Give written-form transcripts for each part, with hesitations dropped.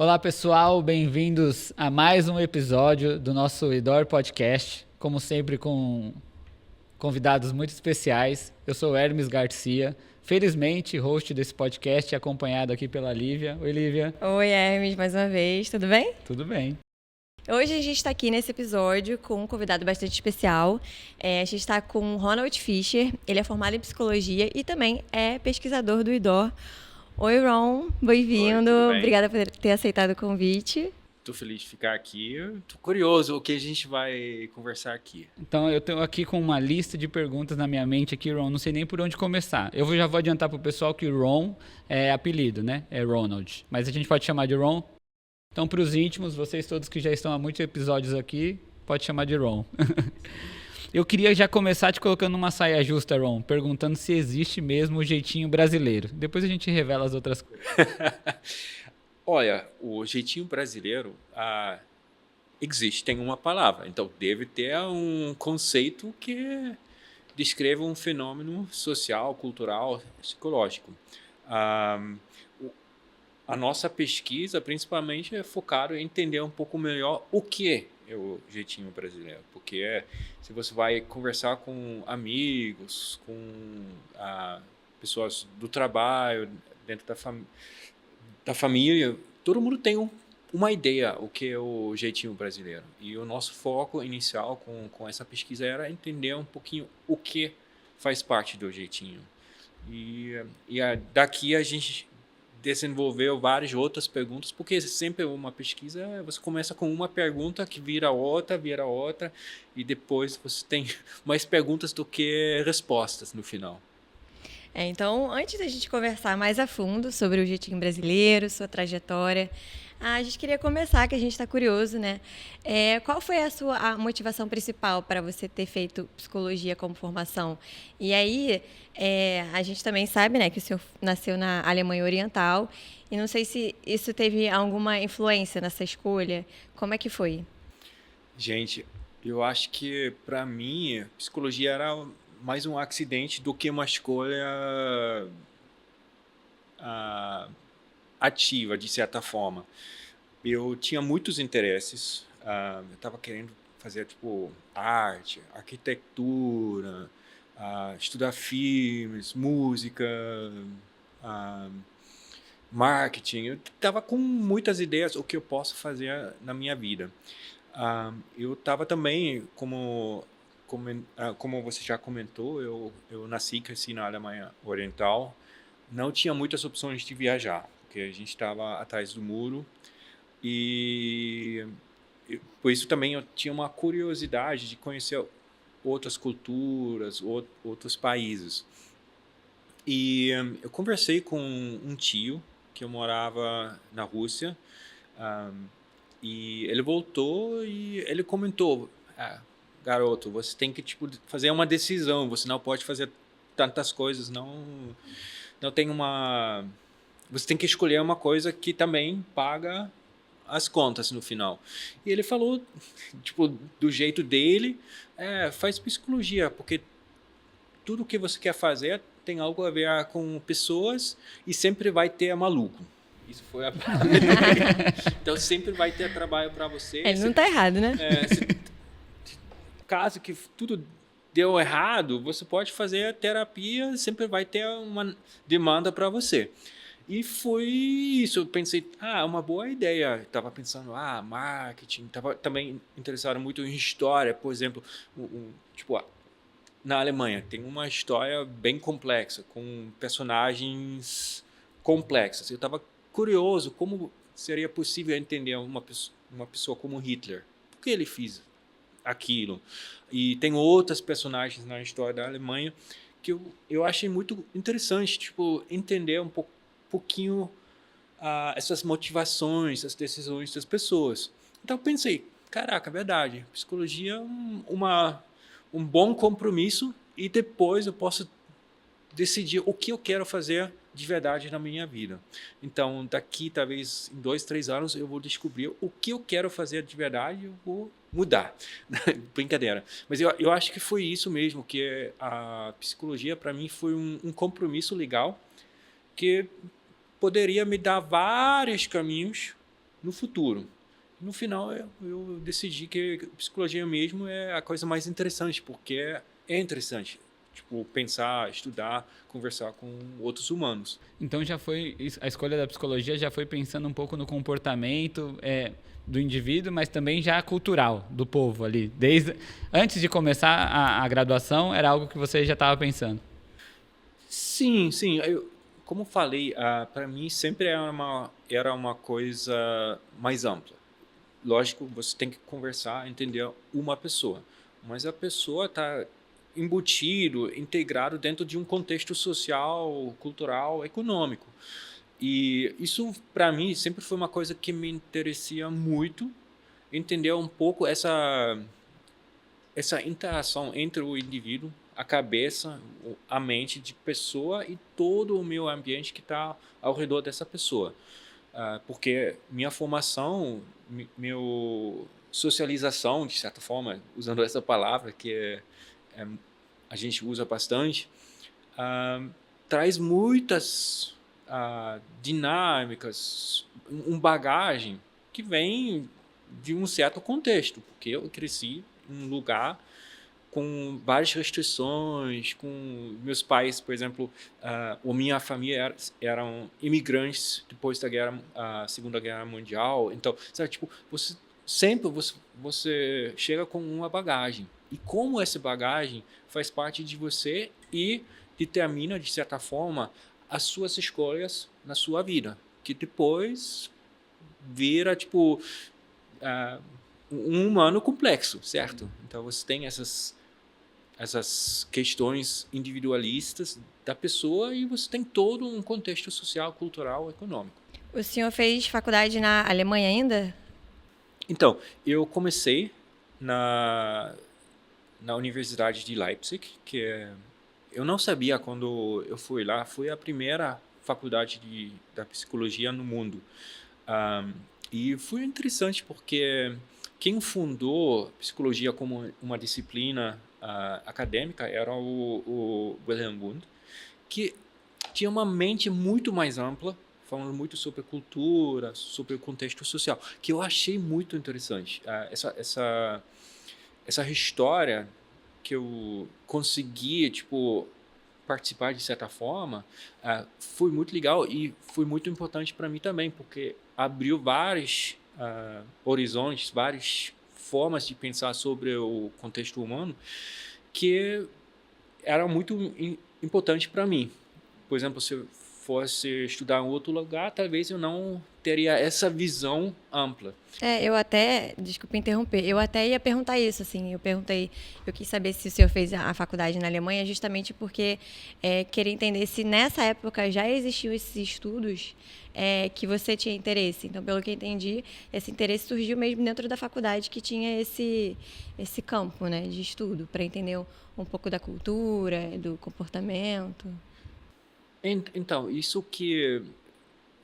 Olá pessoal, bem-vindos a mais um episódio do nosso Idor Podcast, como sempre com convidados muito especiais. Eu sou o Hermes Garcia, felizmente host desse podcast, acompanhado aqui pela Lívia. Oi Lívia. Oi Hermes, mais uma vez, tudo bem? Tudo bem. Hoje a gente está aqui nesse episódio com um convidado bastante especial. A gente está com o Ronald Fischer, ele é formado em psicologia e também é pesquisador do IDOR. Oi Ron, bem-vindo, obrigada por ter aceitado o convite. Estou feliz de ficar aqui, estou curioso o que a gente vai conversar aqui. Então eu estou aqui com uma lista de perguntas na minha mente aqui, Ron, não sei nem por onde começar. Já vou adiantar para o pessoal que Ron é apelido, né? É Ronald, mas a gente pode chamar de Ron. Então, para os íntimos, vocês todos que já estão há muitos episódios aqui, pode chamar de Ron. Eu queria já começar te colocando numa saia justa, Ron, perguntando se existe mesmo o jeitinho brasileiro. Depois a gente revela as outras coisas. Olha, o jeitinho brasileiro existe, tem uma palavra. Então, deve ter um conceito que descreve um fenômeno social, cultural, psicológico. A nossa pesquisa, principalmente, é focada em entender um pouco melhor o que é o jeitinho brasileiro. Porque se você vai conversar com amigos, com pessoas do trabalho, dentro da família, todo mundo tem uma ideia o que é o jeitinho brasileiro. E o nosso foco inicial com essa pesquisa era entender um pouquinho o que faz parte do jeitinho. E daqui a gente desenvolveu várias outras perguntas, porque sempre uma pesquisa, você começa com uma pergunta que vira outra, e depois você tem mais perguntas do que respostas no final. Então, antes da gente conversar mais a fundo sobre o jeitinho brasileiro, sua trajetória, a gente queria começar, que a gente está curioso, né? Qual foi a motivação principal para você ter feito psicologia como formação? E aí, a gente também sabe, né, que o senhor nasceu na Alemanha Oriental, e não sei se isso teve alguma influência nessa escolha. Como é que foi? Gente, eu acho que, para mim, psicologia era mais um acidente do que uma escolha ativa, de certa forma. Eu tinha muitos interesses. Eu estava querendo fazer arte, arquitetura, estudar filmes, música, marketing. Eu estava com muitas ideias o que eu posso fazer na minha vida. Eu estava também, como você já comentou, eu nasci e cresci na Alemanha Oriental. Não tinha muitas opções de viajar, porque a gente estava atrás do muro. E por isso também eu tinha uma curiosidade de conhecer outras culturas, outros países. E eu conversei com um tio que eu morava na Rússia, e ele voltou e ele comentou: garoto, você tem que fazer uma decisão, você não pode fazer tantas coisas, não tem você tem que escolher uma coisa que também paga as contas no final. E ele falou, do jeito dele, faz psicologia, porque tudo que você quer fazer tem algo a ver com pessoas e sempre vai ter maluco. Isso foi a palavra dele. Então sempre vai ter trabalho para você. Ele não está errado, né? Caso que tudo deu errado, você pode fazer a terapia, sempre vai ter uma demanda para você. E foi isso. Eu pensei, uma boa ideia. Estava pensando, marketing. Estava também interessado muito em história. Por exemplo, na Alemanha tem uma história bem complexa, com personagens complexas. Eu estava curioso como seria possível entender uma pessoa como Hitler. Por que ele fez aquilo? E tem outras personagens na história da Alemanha que eu achei muito interessante, entender um pouquinho essas motivações, as decisões das pessoas. Então eu pensei, caraca, verdade, psicologia é um bom compromisso, e depois eu posso decidir o que eu quero fazer de verdade na minha vida. Então, daqui, talvez, em 2, 3 anos, eu vou descobrir o que eu quero fazer de verdade e eu vou mudar. Brincadeira. Mas eu acho que foi isso mesmo, que a psicologia, para mim, foi um compromisso legal que poderia me dar vários caminhos no futuro. No final, eu decidi que psicologia mesmo é a coisa mais interessante, porque é interessante, tipo, pensar, estudar, conversar com outros humanos. Então a escolha da psicologia já foi pensando um pouco no comportamento do indivíduo, mas também já cultural do povo ali. Antes de começar a graduação, era algo que você já estava pensando. Sim, sim. Como falei, para mim sempre era uma coisa mais ampla. Lógico, você tem que conversar, entender uma pessoa, mas a pessoa está embutido, integrado dentro de um contexto social, cultural, econômico. E isso, para mim, sempre foi uma coisa que me interessia muito, entender um pouco essa interação entre o indivíduo, a cabeça, a mente de pessoa e todo o meu ambiente que está ao redor dessa pessoa. Porque minha formação, minha socialização, de certa forma, usando essa palavra que a gente usa bastante, traz muitas dinâmicas, bagagem que vem de um certo contexto, porque eu cresci em um lugar com várias restrições, com meus pais, por exemplo, a minha família eram imigrantes depois da Segunda Guerra Mundial. Então, sabe, tipo, você chega com uma bagagem. E como essa bagagem faz parte de você e determina, de certa forma, as suas escolhas na sua vida, que depois vira, tipo, um humano complexo, certo? Então, você tem essas questões individualistas da pessoa e você tem todo um contexto social, cultural, econômico. O senhor fez faculdade na Alemanha ainda? Então, eu comecei na Universidade de Leipzig, eu não sabia quando eu fui lá, foi a primeira faculdade da psicologia no mundo. E foi interessante porque quem fundou psicologia como uma disciplina acadêmica era o Wilhelm Wundt, que tinha uma mente muito mais ampla, falando muito sobre cultura, sobre o contexto social, que eu achei muito interessante. Essa história que eu consegui, tipo, participar de certa forma, foi muito legal e foi muito importante para mim também, porque abriu vários horizontes, várias formas de pensar sobre o contexto humano que era muito importante para mim. Por exemplo, se eu fosse estudar em outro lugar, talvez eu não teria essa visão ampla. Desculpa interromper, eu até ia perguntar isso, assim, eu quis saber se o senhor fez a faculdade na Alemanha justamente porque queria entender se nessa época já existiam esses estudos que você tinha interesse. Então, pelo que eu entendi, esse interesse surgiu mesmo dentro da faculdade que tinha esse campo, né, de estudo, para entender um pouco da cultura, do comportamento. Então, isso que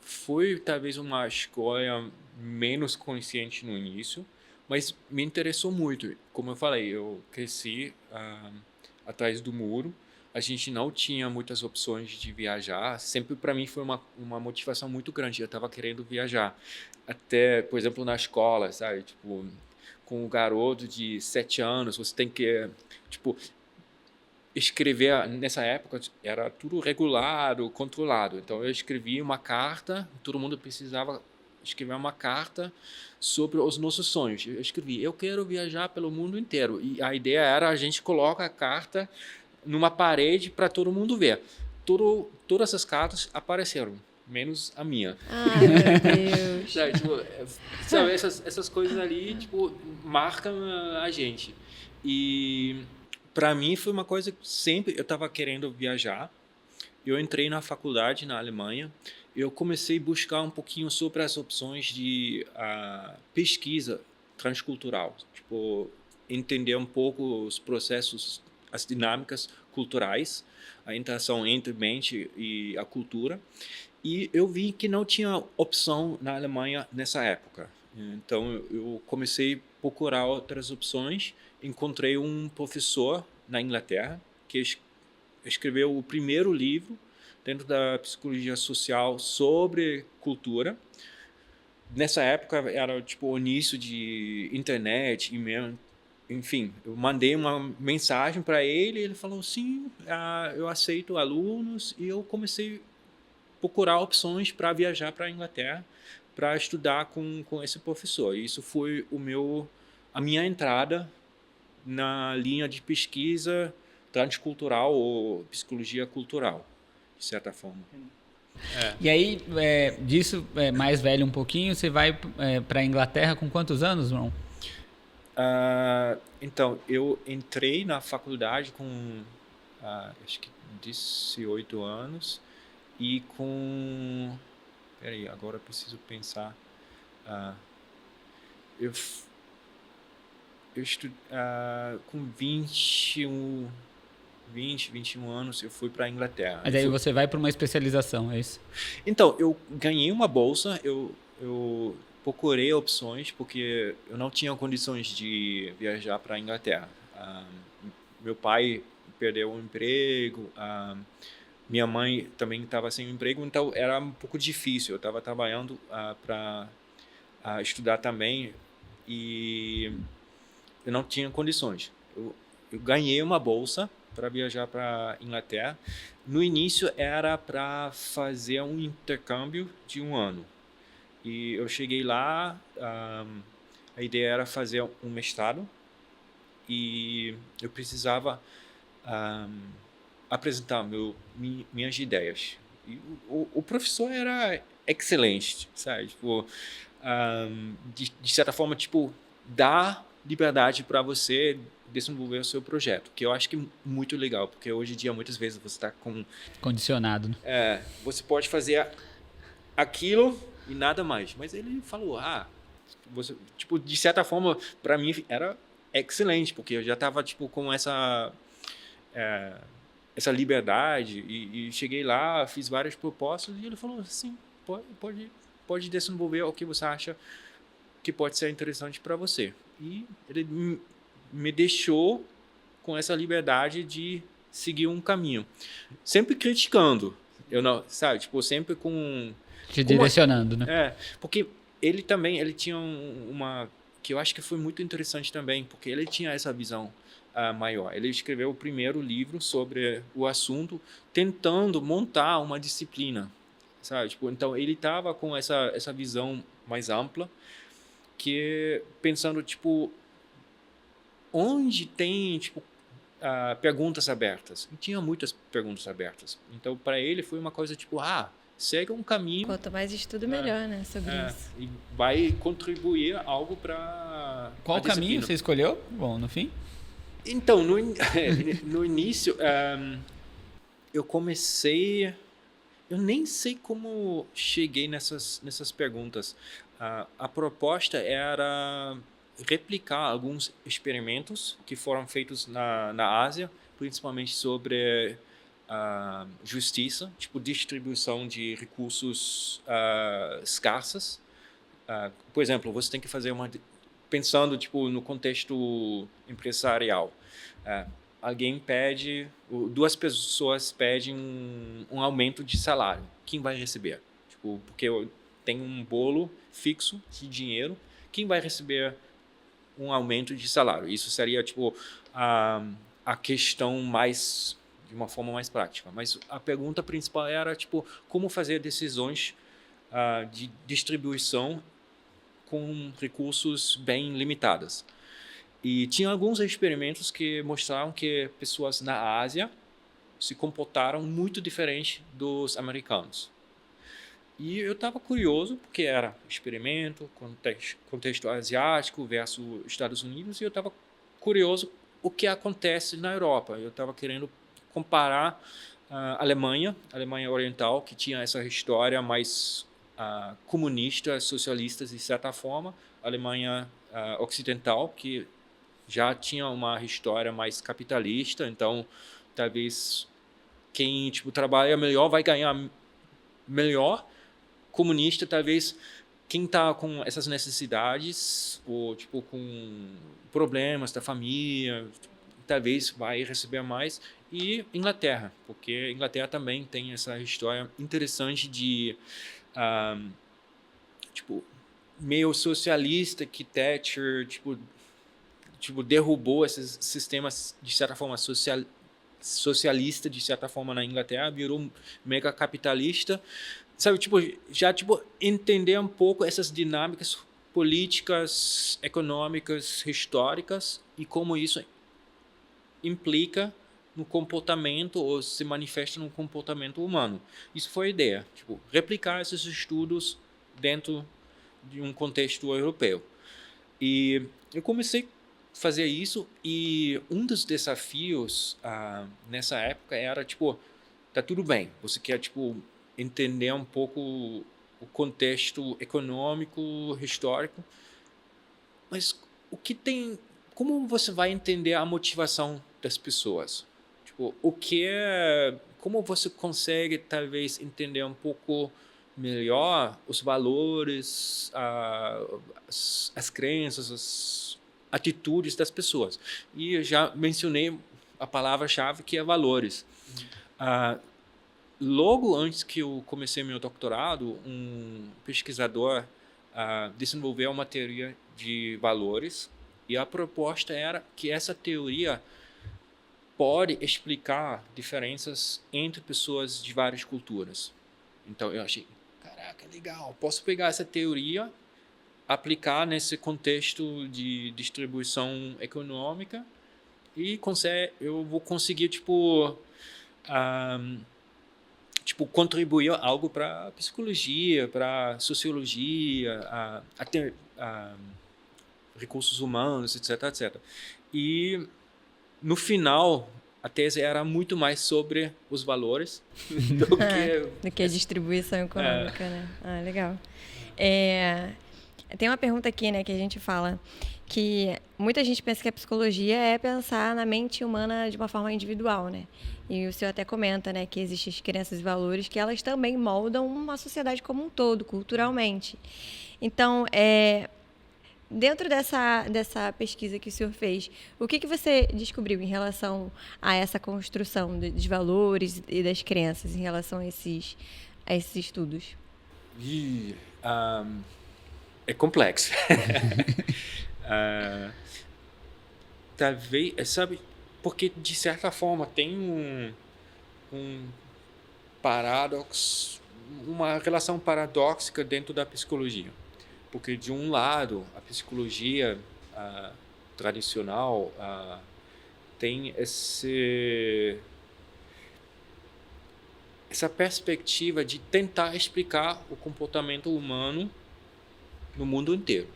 foi talvez uma escolha menos consciente no início, mas me interessou muito. Como eu falei, eu cresci atrás do muro, a gente não tinha muitas opções de viajar, sempre para mim foi uma motivação muito grande, eu estava querendo viajar. Até, por exemplo, na escola, sabe? Tipo, com um garoto de 7 anos, você tem que, tipo, escrever. Nessa época era tudo regulado, controlado. Então eu escrevi uma carta, todo mundo precisava escrever uma carta sobre os nossos sonhos. Eu escrevi: eu quero viajar pelo mundo inteiro. E a ideia era a gente coloca a carta numa parede para todo mundo ver. Todas essas cartas apareceram, menos a minha. Ai, meu Deus. sabe, essas coisas ali, tipo, marcam a gente. E para mim foi uma coisa que sempre eu estava querendo viajar. Eu entrei na faculdade na Alemanha. Eu comecei a buscar um pouquinho sobre as opções de pesquisa transcultural, tipo, entender um pouco os processos, as dinâmicas culturais, a interação entre mente e a cultura. E eu vi que não tinha opção na Alemanha nessa época. Então eu comecei a procurar outras opções. Encontrei um professor na Inglaterra que escreveu o primeiro livro dentro da psicologia social sobre cultura. nessa época era tipo o início de internet, e-mail, enfim, eu mandei uma mensagem para ele, ele falou sim, eu aceito alunos, e eu comecei a procurar opções para viajar para a Inglaterra para estudar com esse professor. Isso foi a minha entrada na linha de pesquisa transcultural ou psicologia cultural, de certa forma. E aí, disso, mais velho um pouquinho, você vai para a Inglaterra com quantos anos, Ron? Então, eu entrei na faculdade com, acho que 18 anos e com... Peraí, agora eu preciso pensar. Eu estudei com 21 anos, eu fui para a Inglaterra. Mas aí você vai para uma especialização, é isso? Então, eu ganhei uma bolsa, eu procurei opções, porque eu não tinha condições de viajar para a Inglaterra. Meu pai perdeu o emprego, minha mãe também estava sem emprego, então era um pouco difícil. Eu estava trabalhando para estudar também e eu não tinha condições. Eu ganhei uma bolsa para viajar para Inglaterra. No início era para fazer um intercâmbio de 1 ano. E eu cheguei lá, a ideia era fazer um mestrado e eu precisava apresentar minhas ideias. E o professor era excelente, sabe? Tipo, de certa forma, tipo, dá liberdade para você desenvolver o seu projeto, que eu acho que é muito legal, porque hoje em dia muitas vezes você está condicionado, né? Você pode fazer aquilo e nada mais, mas ele falou, você, tipo, de certa forma, para mim era excelente, porque eu já estava tipo com essa liberdade e cheguei lá, fiz várias propostas e ele falou assim, pode desenvolver o que você acha que pode ser interessante para você. E ele me deixou com essa liberdade de seguir um caminho, sempre criticando, eu não, sabe, tipo, sempre te direcionando, né? Porque ele tinha uma que eu acho que foi muito interessante também, porque ele tinha essa visão maior. Ele escreveu o primeiro livro sobre o assunto, tentando montar uma disciplina, sabe? Tipo, então ele estava com essa visão mais ampla, que pensando tipo onde tem tipo perguntas abertas. E tinha muitas perguntas abertas. Então para ele foi uma coisa tipo segue um caminho. Quanto mais estudo, melhor, né? Sobre isso. E vai contribuir algo para. Qual caminho você escolheu? Bom, no fim? Então, no início, eu comecei. Eu nem sei como cheguei nessas perguntas. A proposta era replicar alguns experimentos que foram feitos na Ásia, principalmente sobre justiça, tipo distribuição de recursos escassos. Por exemplo, você tem que fazer pensando tipo no contexto empresarial. Duas pessoas pedem um aumento de salário. Quem vai receber? Tipo, porque tem um bolo fixo de dinheiro. Quem vai receber um aumento de salário? Isso seria tipo a questão mais de uma forma mais prática. Mas a pergunta principal era tipo como fazer decisões de distribuição com recursos bem limitados. E tinha alguns experimentos que mostraram que pessoas na Ásia se comportaram muito diferente dos americanos. E eu estava curioso, porque era experimento, contexto asiático versus Estados Unidos, e eu estava curioso o que acontece na Europa. Eu estava querendo comparar a Alemanha Oriental, que tinha essa história mais comunista, socialista, de certa forma, a Alemanha Ocidental, que já tinha uma história mais capitalista, então talvez quem tipo, trabalha melhor vai ganhar melhor. Comunista, talvez quem está com essas necessidades ou tipo com problemas da família, talvez vai receber mais. E Inglaterra, porque Inglaterra também tem essa história interessante de tipo meio socialista que Thatcher tipo derrubou esses sistemas de certa forma socialista de certa forma na Inglaterra, virou mega capitalista, sabe, tipo já tipo entender um pouco essas dinâmicas políticas, econômicas, históricas e como isso implica no comportamento ou se manifesta no comportamento humano. Isso foi a ideia, tipo, replicar esses estudos dentro de um contexto europeu. E eu comecei a fazer isso e um dos desafios nessa época era, tipo, tá tudo bem, você quer, tipo, entender um pouco o contexto econômico, histórico, mas como você vai entender a motivação das pessoas? Tipo, como você consegue talvez entender um pouco melhor os valores, as crenças, as atitudes das pessoas? E eu já mencionei a palavra-chave que é valores. Logo antes que eu comecei meu doutorado, um pesquisador desenvolveu uma teoria de valores e a proposta era que essa teoria pode explicar diferenças entre pessoas de várias culturas. Então eu achei, caraca, legal, posso pegar essa teoria, aplicar nesse contexto de distribuição econômica e eu vou conseguir tipo contribuir algo para psicologia, para sociologia, até recursos humanos, etc, etc. E no final a tese era muito mais sobre os valores do que a distribuição econômica, né? Legal. Tem uma pergunta aqui, né, que a gente fala que muita gente pensa que a psicologia é pensar na mente humana de uma forma individual, né? E o senhor até comenta, né, que existem as crenças e valores que elas também moldam uma sociedade como um todo, culturalmente. Então, dentro dessa pesquisa que o senhor fez, o que você descobriu em relação a essa construção dos valores e das crenças em relação a esses estudos? É complexo. Talvez, sabe, porque de certa forma tem um paradoxo, uma relação paradoxica dentro da psicologia. Porque de um lado, a psicologia tradicional tem essa perspectiva de tentar explicar o comportamento humano no mundo inteiro.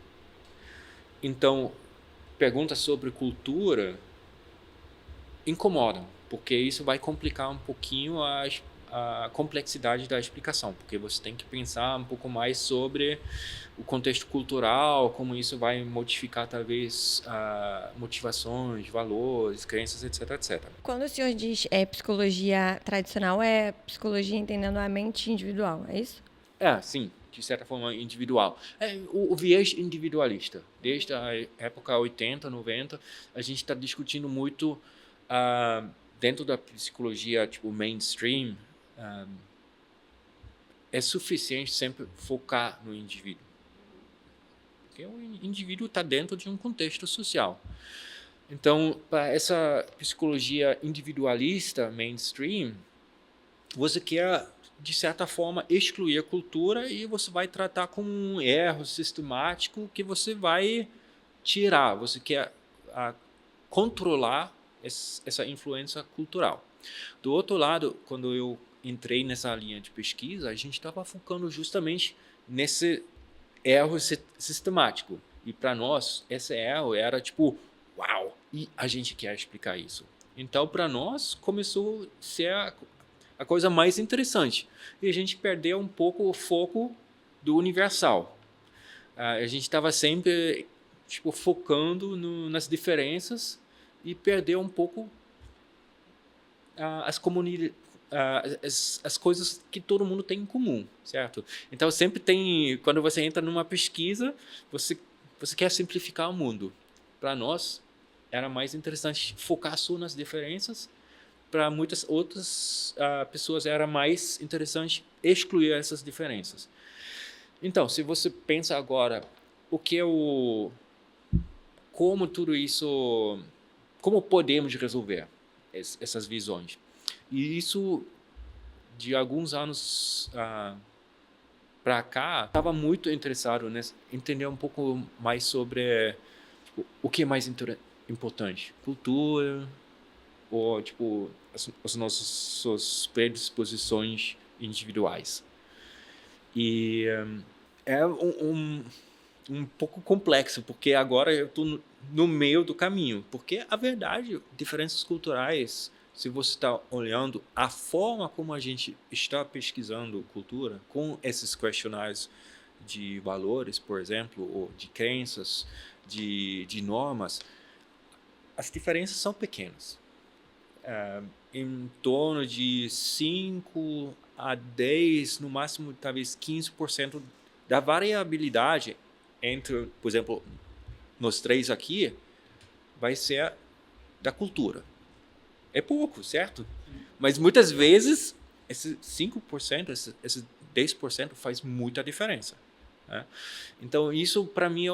Então, perguntas sobre cultura incomodam, porque isso vai complicar um pouquinho a complexidade da explicação, porque você tem que pensar um pouco mais sobre o contexto cultural, como isso vai modificar talvez motivações, valores, crenças, etc, etc. Quando o senhor diz psicologia tradicional, é psicologia entendendo a mente individual, é isso? Sim, de certa forma individual. O viés individualista. Desde a época 80, 90, a gente está discutindo muito dentro da psicologia tipo mainstream, é suficiente sempre focar no indivíduo. Porque o indivíduo está dentro de um contexto social. Então, para essa psicologia individualista mainstream, você quer, de certa forma, excluir a cultura e você vai tratar como um erro sistemático que você vai tirar. Você quer controlar essa influência cultural. Do outro lado, quando eu entrei nessa linha de pesquisa, a gente estava focando justamente nesse erro sistemático. E para nós, esse erro era tipo, uau, e a gente quer explicar isso. Então, para nós, começou a ser a coisa mais interessante. E a gente perdeu um pouco o foco do universal. A gente estava sempre tipo, focando nas diferenças e perdeu um pouco as comunidades, as coisas que todo mundo tem em comum, certo? Então sempre tem, quando você entra numa pesquisa, você quer simplificar o mundo. Para nós era mais interessante focar só nas diferenças. Para muitas outras pessoas era mais interessante excluir essas diferenças. Então, se você pensa agora, o que é o... Como tudo isso... Como podemos resolver essas visões? E isso, de alguns anos para cá, estava muito interessado em entender um pouco mais sobre tipo, o que é mais importante. Cultura, ou tipo, as nossas predisposições individuais. E é um pouco complexo, porque agora eu estou no meio do caminho. Porque, a verdade, diferenças culturais, se você está olhando a forma como a gente está pesquisando cultura, com esses questionários de valores, por exemplo, ou de crenças, de normas, as diferenças são pequenas. Em torno de 5 a 10, no máximo talvez 15% da variabilidade entre, por exemplo, nós três aqui, vai ser da cultura. É pouco, certo? Mas muitas vezes, esse 5%, esse 10% faz muita diferença. Né? Então, isso para mim é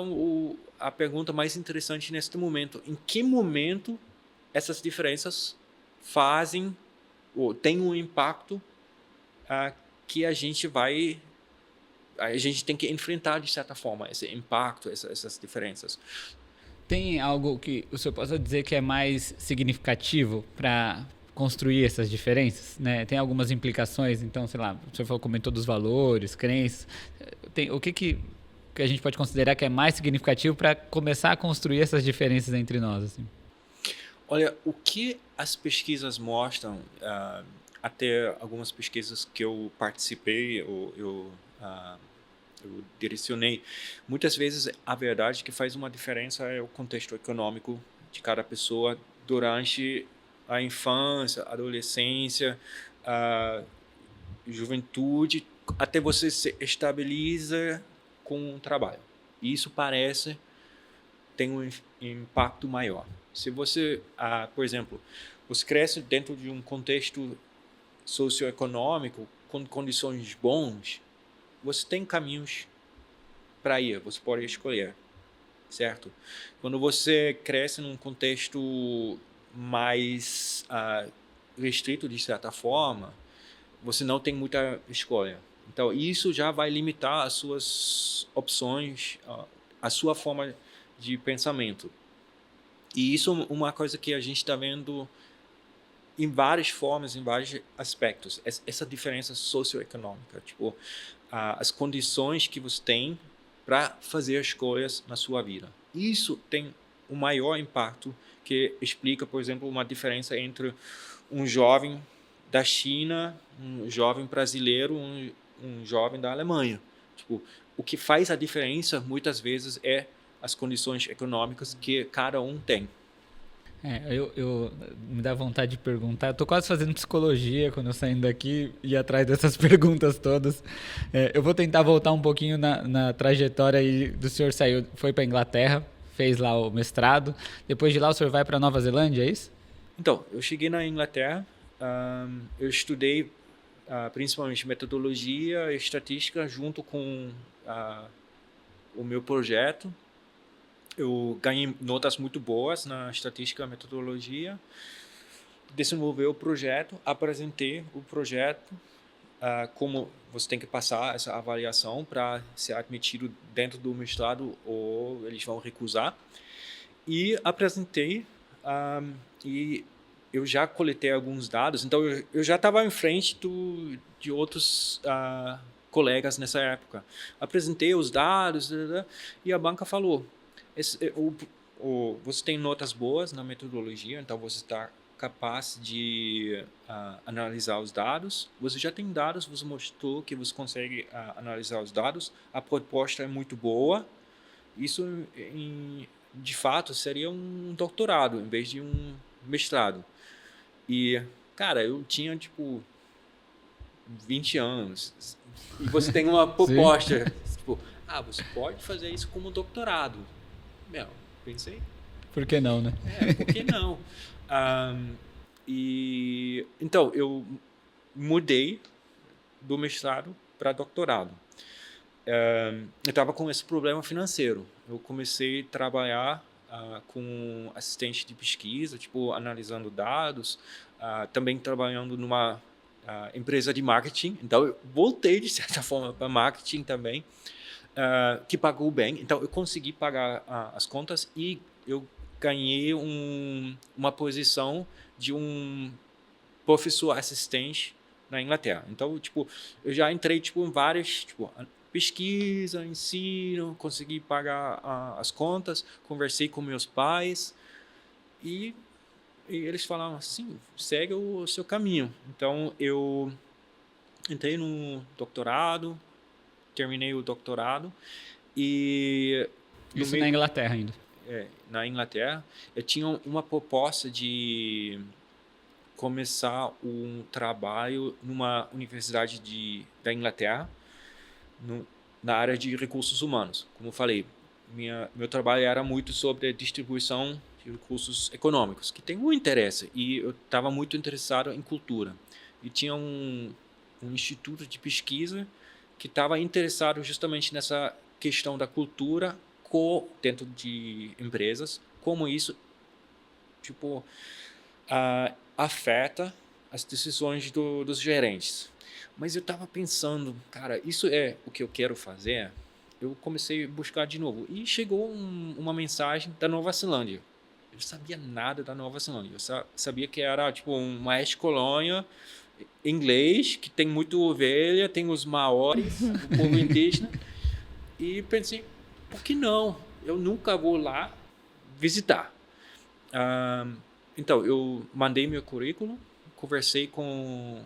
a pergunta mais interessante neste momento. Em que momento essas diferenças fazem ou têm um impacto que a gente tem que enfrentar de certa forma esse impacto, essas diferenças. Tem algo que o senhor possa dizer que é mais significativo para construir essas diferenças, né? Tem algumas implicações, então, sei lá, o senhor comentou dos valores, crenças. O que a gente pode considerar que é mais significativo para começar a construir essas diferenças entre nós? Assim? Olha, o que as pesquisas mostram, até algumas pesquisas que eu participei, eu direcionei, muitas vezes a verdade que faz uma diferença é o contexto econômico de cada pessoa durante a infância, a adolescência, a juventude, até você se estabiliza com o trabalho. E isso parece ter um impacto maior. Se você, por exemplo, você cresce dentro de um contexto socioeconômico com condições bons, você tem caminhos para ir, você pode escolher, certo? Quando você cresce num contexto mais restrito, de certa forma, você não tem muita escolha. Então, isso já vai limitar as suas opções, a sua forma de pensamento. E isso é uma coisa que a gente está vendo em várias formas, em vários aspectos. Essa diferença socioeconômica, tipo, as condições que você tem para fazer escolhas na sua vida. Isso tem um maior impacto que explica, por exemplo, uma diferença entre um jovem da China, um jovem brasileiro, um jovem da Alemanha. Tipo, o que faz a diferença, muitas vezes, é as condições econômicas que cada um tem. Eu me dá vontade de perguntar. Eu tô quase fazendo psicologia quando eu saindo daqui e atrás dessas perguntas todas. Eu vou tentar voltar um pouquinho na trajetória aí do senhor saiu, foi para Inglaterra, fez lá o mestrado. Depois de lá o senhor vai para Nova Zelândia, é isso? Então, eu cheguei na Inglaterra, eu estudei principalmente metodologia e estatística junto com o meu projeto. Eu ganhei notas muito boas na estatística e metodologia, desenvolvi o projeto, apresentei o projeto, como você tem que passar essa avaliação para ser admitido dentro do mestrado ou eles vão recusar. E apresentei e eu já coletei alguns dados, então eu já estava em frente de outros colegas nessa época. Apresentei os dados e a banca falou, você tem notas boas na metodologia, então você está capaz de analisar os dados. Você já tem dados, você mostrou que você consegue analisar os dados. A proposta é muito boa. Isso, de fato, seria um doutorado em vez de um mestrado. E, cara, eu tinha, tipo, 20 anos. E você tem uma proposta, tipo, você pode fazer isso como doutorado. Meu, pensei. Por que não, né? Por que não? Então, eu mudei do mestrado para doutorado. eu estava com esse problema financeiro. Eu comecei a trabalhar com assistente de pesquisa, tipo, analisando dados, também trabalhando numa empresa de marketing. Então, eu voltei, de certa forma, para marketing também, que pagou bem. Então, eu consegui pagar as contas e eu ganhei uma posição de um professor assistente na Inglaterra. Então, tipo, eu já entrei tipo, em várias, tipo, pesquisa, ensino, consegui pagar as contas, conversei com meus pais e eles falaram assim, segue o seu caminho. Então, eu entrei no doutorado, terminei o doutorado e Isso na Inglaterra ainda. na Inglaterra, eu tinha uma proposta de começar um trabalho numa universidade da Inglaterra, na área de recursos humanos. Como eu falei, meu trabalho era muito sobre a distribuição de recursos econômicos, que tem um interesse, e eu estava muito interessado em cultura. E tinha um instituto de pesquisa que estava interessado justamente nessa questão da cultura dentro de empresas, como isso tipo, afeta as decisões dos gerentes. Mas eu estava pensando, cara, isso é o que eu quero fazer? Eu comecei a buscar de novo. E chegou uma mensagem da Nova Zelândia. Eu não sabia nada da Nova Zelândia. Eu sabia que era tipo uma ex-colônia inglês, que tem muito ovelha, tem os maoris, o povo indígena. E pensei, por que não? Eu nunca vou lá visitar. Então, eu mandei meu currículo, conversei com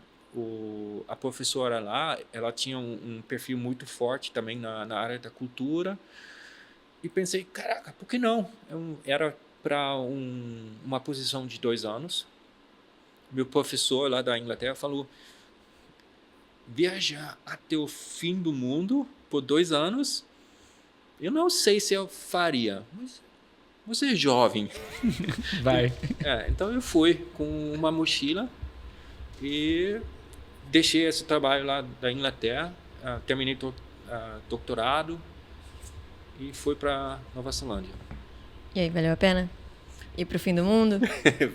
a professora lá, ela tinha um perfil muito forte também na área da cultura, e pensei, caraca, por que não? Era para uma posição de 2 anos. Meu professor lá da Inglaterra falou, viajar até o fim do mundo por 2 anos, eu não sei se eu faria, mas você é jovem. Vai. Então eu fui com uma mochila e deixei esse trabalho lá da Inglaterra, terminei doutorado e fui para Nova Zelândia. E aí, valeu a pena? Ir pro fim do mundo?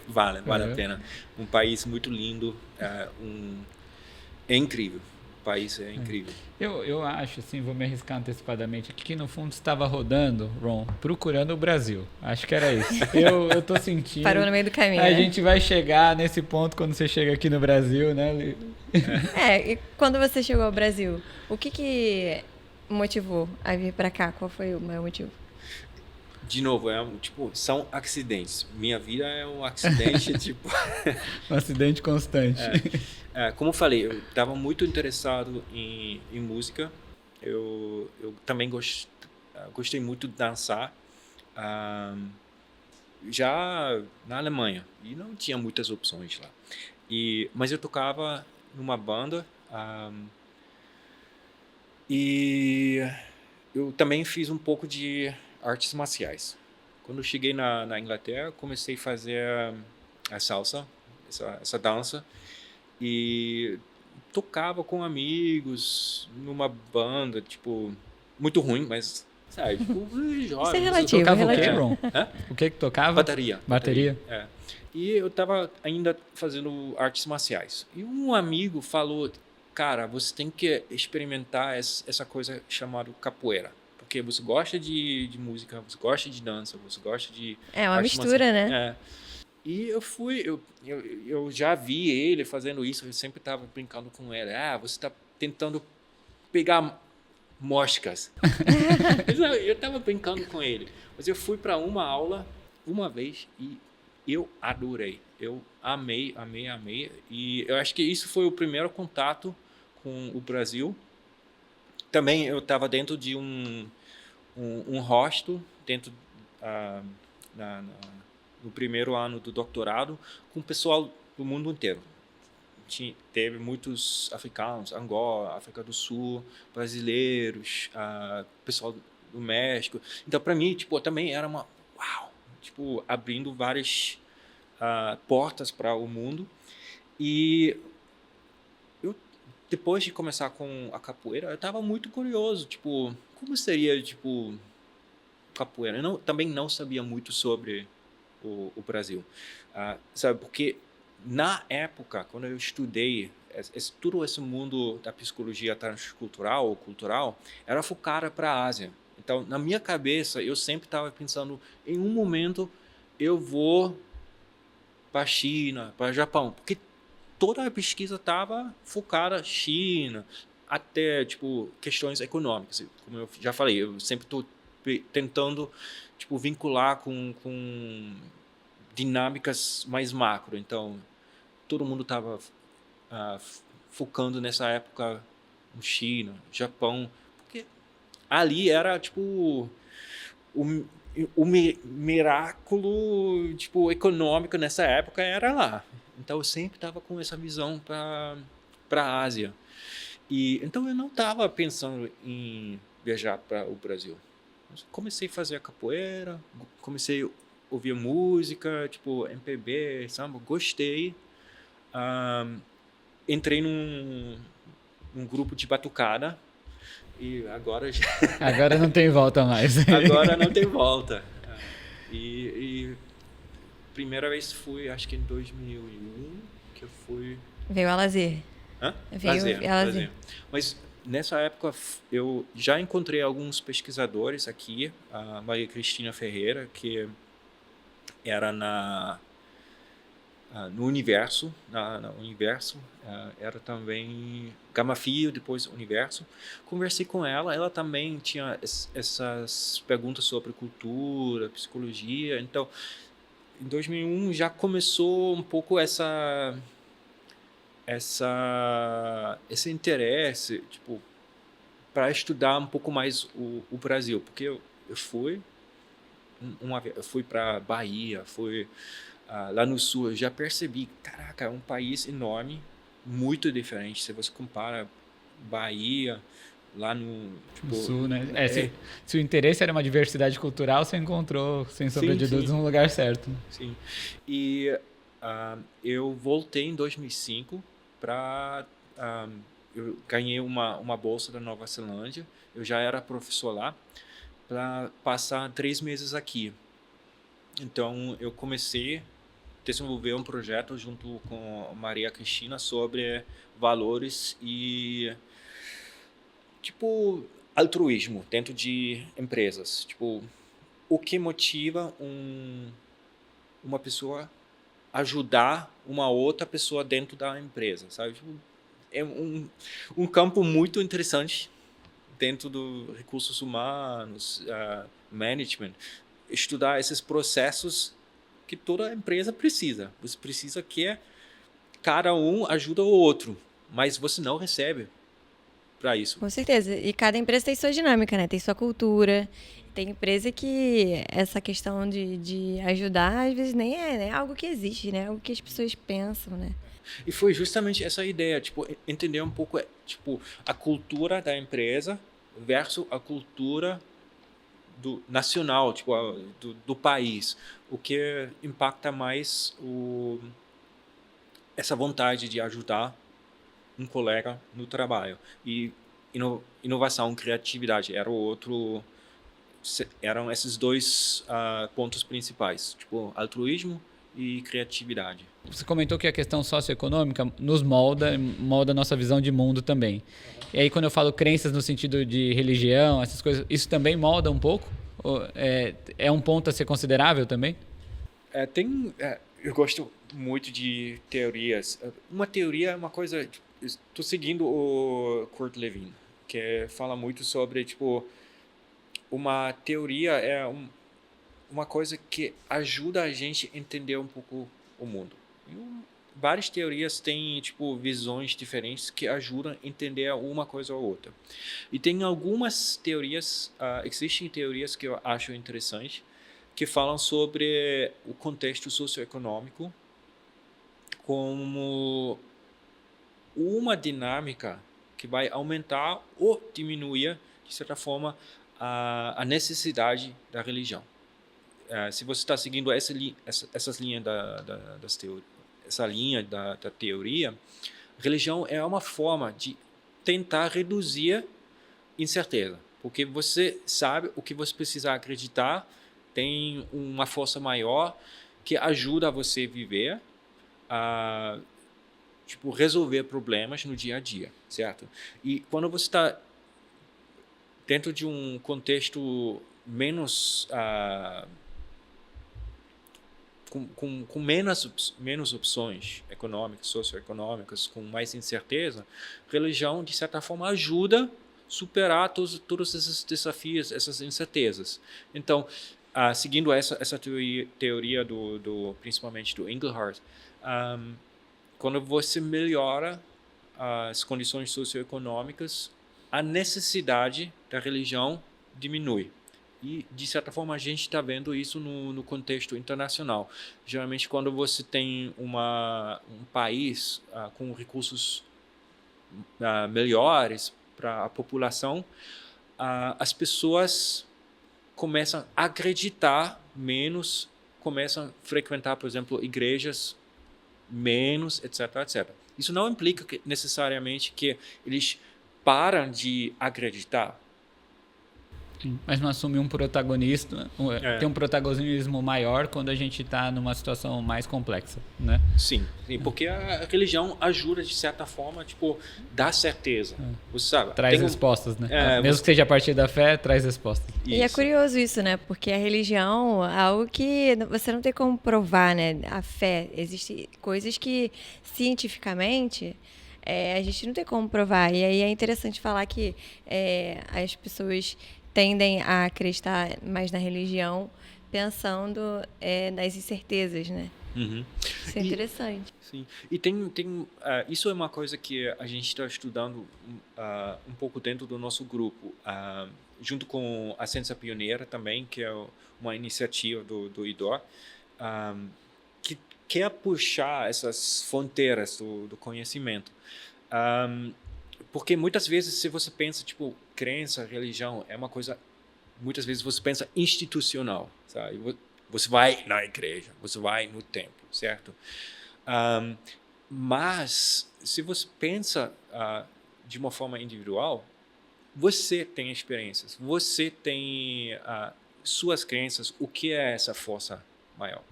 Vale a pena. Um país muito lindo, é incrível. O país é incrível. Eu acho, assim, vou me arriscar antecipadamente aqui, que no fundo estava rodando, Ron, procurando o Brasil. Acho que era isso. Eu tô sentindo. Parou no meio do caminho, A né? gente vai chegar nesse ponto quando você chega aqui no Brasil, né? E quando você chegou ao Brasil, o que motivou a vir pra cá? Qual foi o maior motivo? De novo, são acidentes. Minha vida é um acidente, tipo... Um acidente constante. Como eu falei, eu estava muito interessado em música. Eu também gostei muito de dançar. Já na Alemanha. E não tinha muitas opções lá. Mas eu tocava numa banda. E eu também fiz um pouco de artes marciais. Quando eu cheguei na Inglaterra, comecei a fazer a salsa, essa dança. E tocava com amigos numa banda, tipo, muito ruim, mas, sabe, tipo, jovem. Isso é relativo. Tocava o quê, relativo. Ron? O que tocava? Bateria. E eu tava ainda fazendo artes marciais. E um amigo falou, cara, você tem que experimentar essa coisa chamada capoeira. Porque você gosta de música, você gosta de dança, você gosta de... É uma mistura, marciais. né? E eu já vi ele fazendo isso, eu sempre estava brincando com ele. Você está tentando pegar moscas. Eu estava brincando com ele. Mas eu fui para uma aula uma vez e eu adorei. Eu amei. E eu acho que isso foi o primeiro contato com o Brasil. Também eu estava dentro de um hostel, dentro no primeiro ano do doutorado, com o pessoal do mundo inteiro. Teve muitos africanos, Angola, África do Sul, brasileiros, pessoal do México. Então, para mim, tipo, também era abrindo várias portas para o mundo. E eu depois de começar com a capoeira, eu estava muito curioso, tipo, como seria, tipo, capoeira? Eu também não sabia muito sobre o Brasil, sabe? Porque na época, quando eu estudei todo esse mundo da psicologia transcultural ou cultural, era focada para a Ásia. Então, na minha cabeça, eu sempre estava pensando, em um momento eu vou para a China, para o Japão, porque toda a pesquisa estava focada na China, até tipo questões econômicas. Como eu já falei, eu sempre estou tentando tipo vincular com dinâmicas mais macro. Então, todo mundo estava focando nessa época no China, Japão, porque ali era tipo o, o miraculo tipo econômico nessa época era lá. Então eu sempre estava com essa visão para a Ásia. E então eu não estava pensando em viajar para o Brasil. Comecei a fazer a capoeira, comecei a ouvir música, tipo MPB, samba, gostei. Entrei num grupo de batucada e agora Agora não tem volta mais. agora não tem volta. E primeira vez fui, acho que em 2001, que eu fui... Veio a lazer. Hã? Veio a lazer. Mas nessa época eu já encontrei alguns pesquisadores aqui, a Maria Cristina Ferreira, que era no Universo, na Universo, era também Gama Fio, depois Universo. Conversei com ela, ela também tinha essas perguntas sobre cultura, psicologia, então em 2001 já começou um pouco esse interesse, tipo, para estudar um pouco mais o Brasil, porque eu fui eu fui para Bahia, fui lá no sul, eu já percebi, caraca, é um país enorme, muito diferente. Se você compara Bahia lá no No sul, né? Se o interesse era uma diversidade cultural, você encontrou, sem sombra de dúvidas, um lugar certo. Sim. E eu voltei em 2005 para... eu ganhei uma bolsa da Nova Zelândia, eu já era professor lá, para passar 3 meses aqui. Então, eu comecei a desenvolver um projeto junto com a Maria Cristina sobre valores e, tipo, altruísmo dentro de empresas. Tipo, o que motiva uma pessoa a ajudar uma outra pessoa dentro da empresa, sabe? Tipo, é um campo muito interessante dentro dos recursos humanos, management, estudar esses processos que toda empresa precisa. Você precisa que cada um ajude o outro, mas você não recebe para isso. Com certeza. E cada empresa tem sua dinâmica, né? Tem sua cultura. Tem empresa que essa questão de ajudar, às vezes nem é algo que existe, né? É algo que as pessoas pensam, né? E foi justamente essa ideia, tipo, entender um pouco, tipo, a cultura da empresa versus a cultura nacional, tipo, do país. O que impacta mais essa vontade de ajudar um colega no trabalho. E inovação, criatividade, eram esses dois pontos principais, tipo, altruísmo e criatividade. Você comentou que a questão socioeconômica nos molda a nossa visão de mundo também. E aí, quando eu falo crenças no sentido de religião, essas coisas, isso também molda um pouco? É um ponto a ser considerável também? Eu gosto muito de teorias. Uma teoria é uma coisa... Estou seguindo o Kurt Lewin, que fala muito sobre, tipo, uma teoria é uma coisa que ajuda a gente a entender um pouco o mundo. E várias teorias têm, tipo, visões diferentes que ajudam a entender uma coisa ou outra. E tem algumas teorias, existem teorias que eu acho interessantes, que falam sobre o contexto socioeconômico como uma dinâmica que vai aumentar ou diminuir, de certa forma, a necessidade da religião. Se você está seguindo essas linhas essa linha da teoria, religião é uma forma de tentar reduzir incerteza, porque você sabe o que você precisa acreditar, tem uma força maior que ajuda você a viver, a tipo, resolver problemas no dia a dia, certo? E quando você está dentro de um contexto menos com menos opções econômicas, socioeconômicas, com mais incerteza, religião, de certa forma, ajuda a superar todos esses desafios, essas incertezas. Então, seguindo essa teoria principalmente do Engelhardt, quando você melhora as condições socioeconômicas, a necessidade da religião diminui. E, de certa forma, a gente está vendo isso no contexto internacional. Geralmente, quando você tem um país com recursos melhores para a população, as pessoas começam a acreditar menos, começam a frequentar, por exemplo, igrejas menos, etc, etc. Isso não implica necessariamente que eles param de acreditar. Mas não assume um protagonista, tem um protagonismo maior quando a gente está numa situação mais complexa, né? Sim, porque a religião ajuda, de certa forma, tipo, dar certeza. Você sabe? Traz respostas, né? Mesmo que seja a partir da fé, traz respostas. E é curioso isso, né? Porque a religião é algo que você não tem como provar, né? A fé, existem coisas que, cientificamente, a gente não tem como provar. E aí é interessante falar que as pessoas tendem a acreditar mais na religião pensando nas incertezas, né? Uhum. Isso é interessante. Sim. E isso é uma coisa que a gente está estudando um pouco dentro do nosso grupo, junto com a Ciência Pioneira também, que é uma iniciativa do IDOR, que quer puxar essas fronteiras do conhecimento. Porque muitas vezes, se você pensa, tipo, crença, religião, é uma coisa, muitas vezes você pensa institucional, sabe? Você vai na igreja, você vai no templo, certo? Mas, se você pensa de uma forma individual, você tem experiências, você tem suas crenças, o que é essa força maior?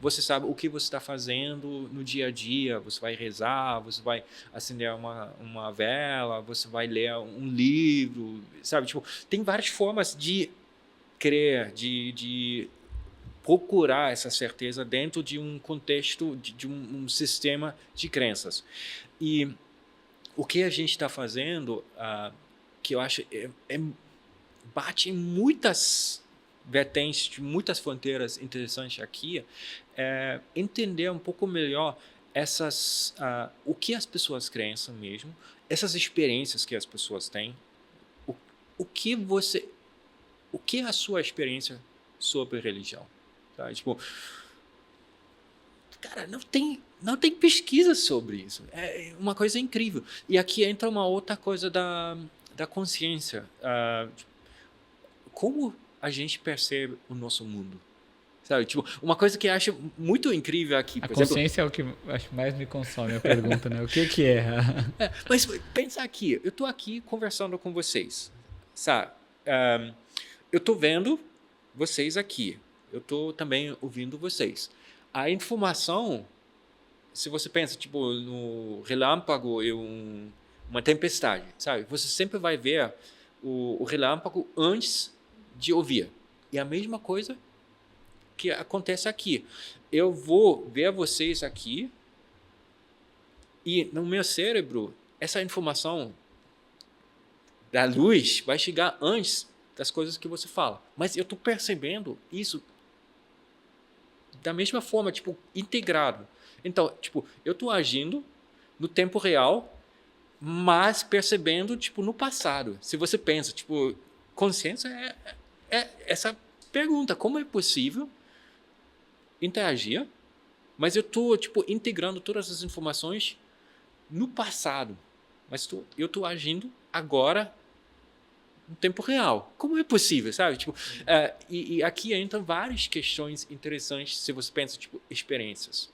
Você sabe o que você está fazendo no dia a dia, você vai rezar, você vai acender uma vela, você vai ler um livro, sabe? Tipo, tem várias formas de crer, de procurar essa certeza dentro de um contexto, de um sistema de crenças. E o que a gente está fazendo, que eu acho bate em muitas vertentes, de muitas fronteiras interessantes aqui, entender um pouco melhor o que as pessoas creem mesmo, essas experiências que as pessoas têm, o que é a sua experiência sobre religião, tá? Tipo, cara, não tem pesquisa sobre isso, é uma coisa incrível. E aqui entra uma outra coisa da consciência, como a gente percebe o nosso mundo. Sabe? Tipo, uma coisa que eu acho muito incrível aqui... A consciência é o que acho mais me consome a pergunta, né? O que é? Mas pensa aqui, eu estou aqui conversando com vocês, sabe? Eu estou vendo vocês aqui, eu estou também ouvindo vocês. A informação, se você pensa tipo, no relâmpago e uma tempestade, sabe? Você sempre vai ver o relâmpago antes de ouvir. E a mesma coisa que acontece aqui. Eu vou ver vocês aqui e no meu cérebro essa informação da luz vai chegar antes das coisas que você fala. Mas eu estou percebendo isso da mesma forma, tipo, integrado. Então, tipo, eu estou agindo no tempo real, mas percebendo, tipo, no passado. Se você pensa, tipo, consciência é essa pergunta, como é possível interagir, mas eu estou, tipo, integrando todas as informações no passado, mas eu estou agindo agora no tempo real. Como é possível, sabe? Tipo, e aqui entram várias questões interessantes se você pensa, tipo, experiências.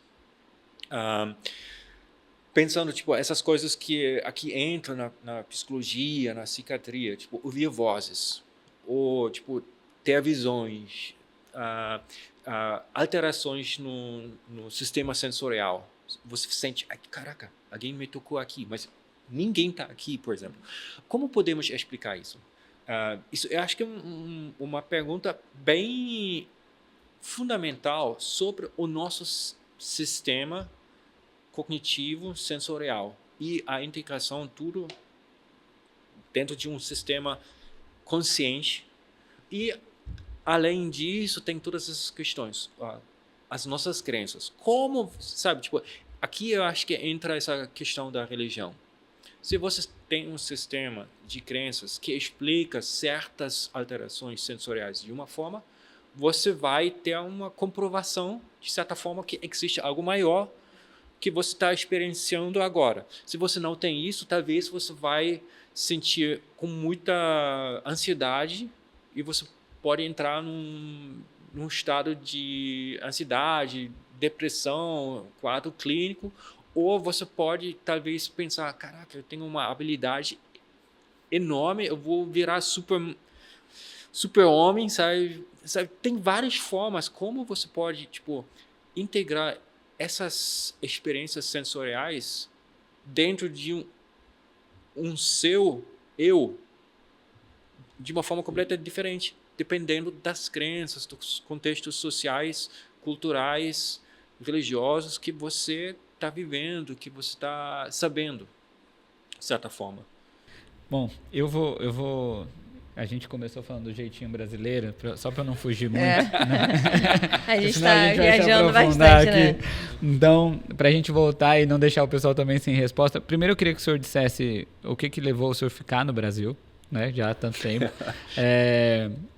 pensando, tipo, essas coisas que aqui entram na psicologia, na psiquiatria, tipo, ouvir vozes, ou, tipo, ter visões, alterações no sistema sensorial. Você sente, ai, caraca, alguém me tocou aqui, mas ninguém está aqui, por exemplo. Como podemos explicar isso? Isso eu acho que é uma pergunta bem fundamental sobre o nosso sistema cognitivo sensorial e a integração tudo dentro de um sistema consciente. E além disso tem todas essas questões, as nossas crenças. Como, sabe, tipo, aqui eu acho que entra essa questão da religião. Se você tem um sistema de crenças que explica certas alterações sensoriais de uma forma, você vai ter uma comprovação, de certa forma, que existe algo maior que você está experienciando agora. Se você não tem isso, talvez você vai sentir com muita ansiedade e você pode entrar num estado de ansiedade, depressão, quadro clínico, ou você pode talvez pensar, caraca, eu tenho uma habilidade enorme, eu vou virar super homem, sabe? Tem várias formas como você pode, tipo, integrar essas experiências sensoriais dentro de um seu eu de uma forma completamente diferente, dependendo das crenças, dos contextos sociais, culturais, religiosos que você está vivendo, que você está sabendo, de certa forma. Bom, eu vou. A gente começou falando do jeitinho brasileiro, só para não fugir muito, É. né? A gente Senão a está gente vai se viajando aprofundar bastante, aqui. né? Então, para a gente voltar e não deixar o pessoal também sem resposta, primeiro eu queria que o senhor dissesse o que levou o senhor a ficar no Brasil, né? Já há tanto tempo.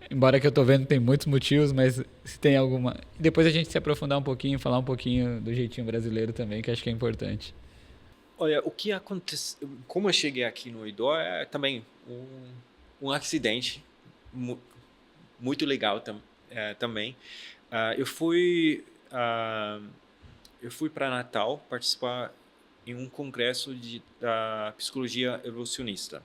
Embora que eu estou vendo tem muitos motivos, mas se tem alguma... Depois a gente se aprofundar um pouquinho, falar um pouquinho do jeitinho brasileiro também, que acho que é importante. Olha, o que aconteceu, como eu cheguei aqui no IDO é também um acidente muito legal também. Eu fui para Natal participar em um congresso da psicologia evolucionista.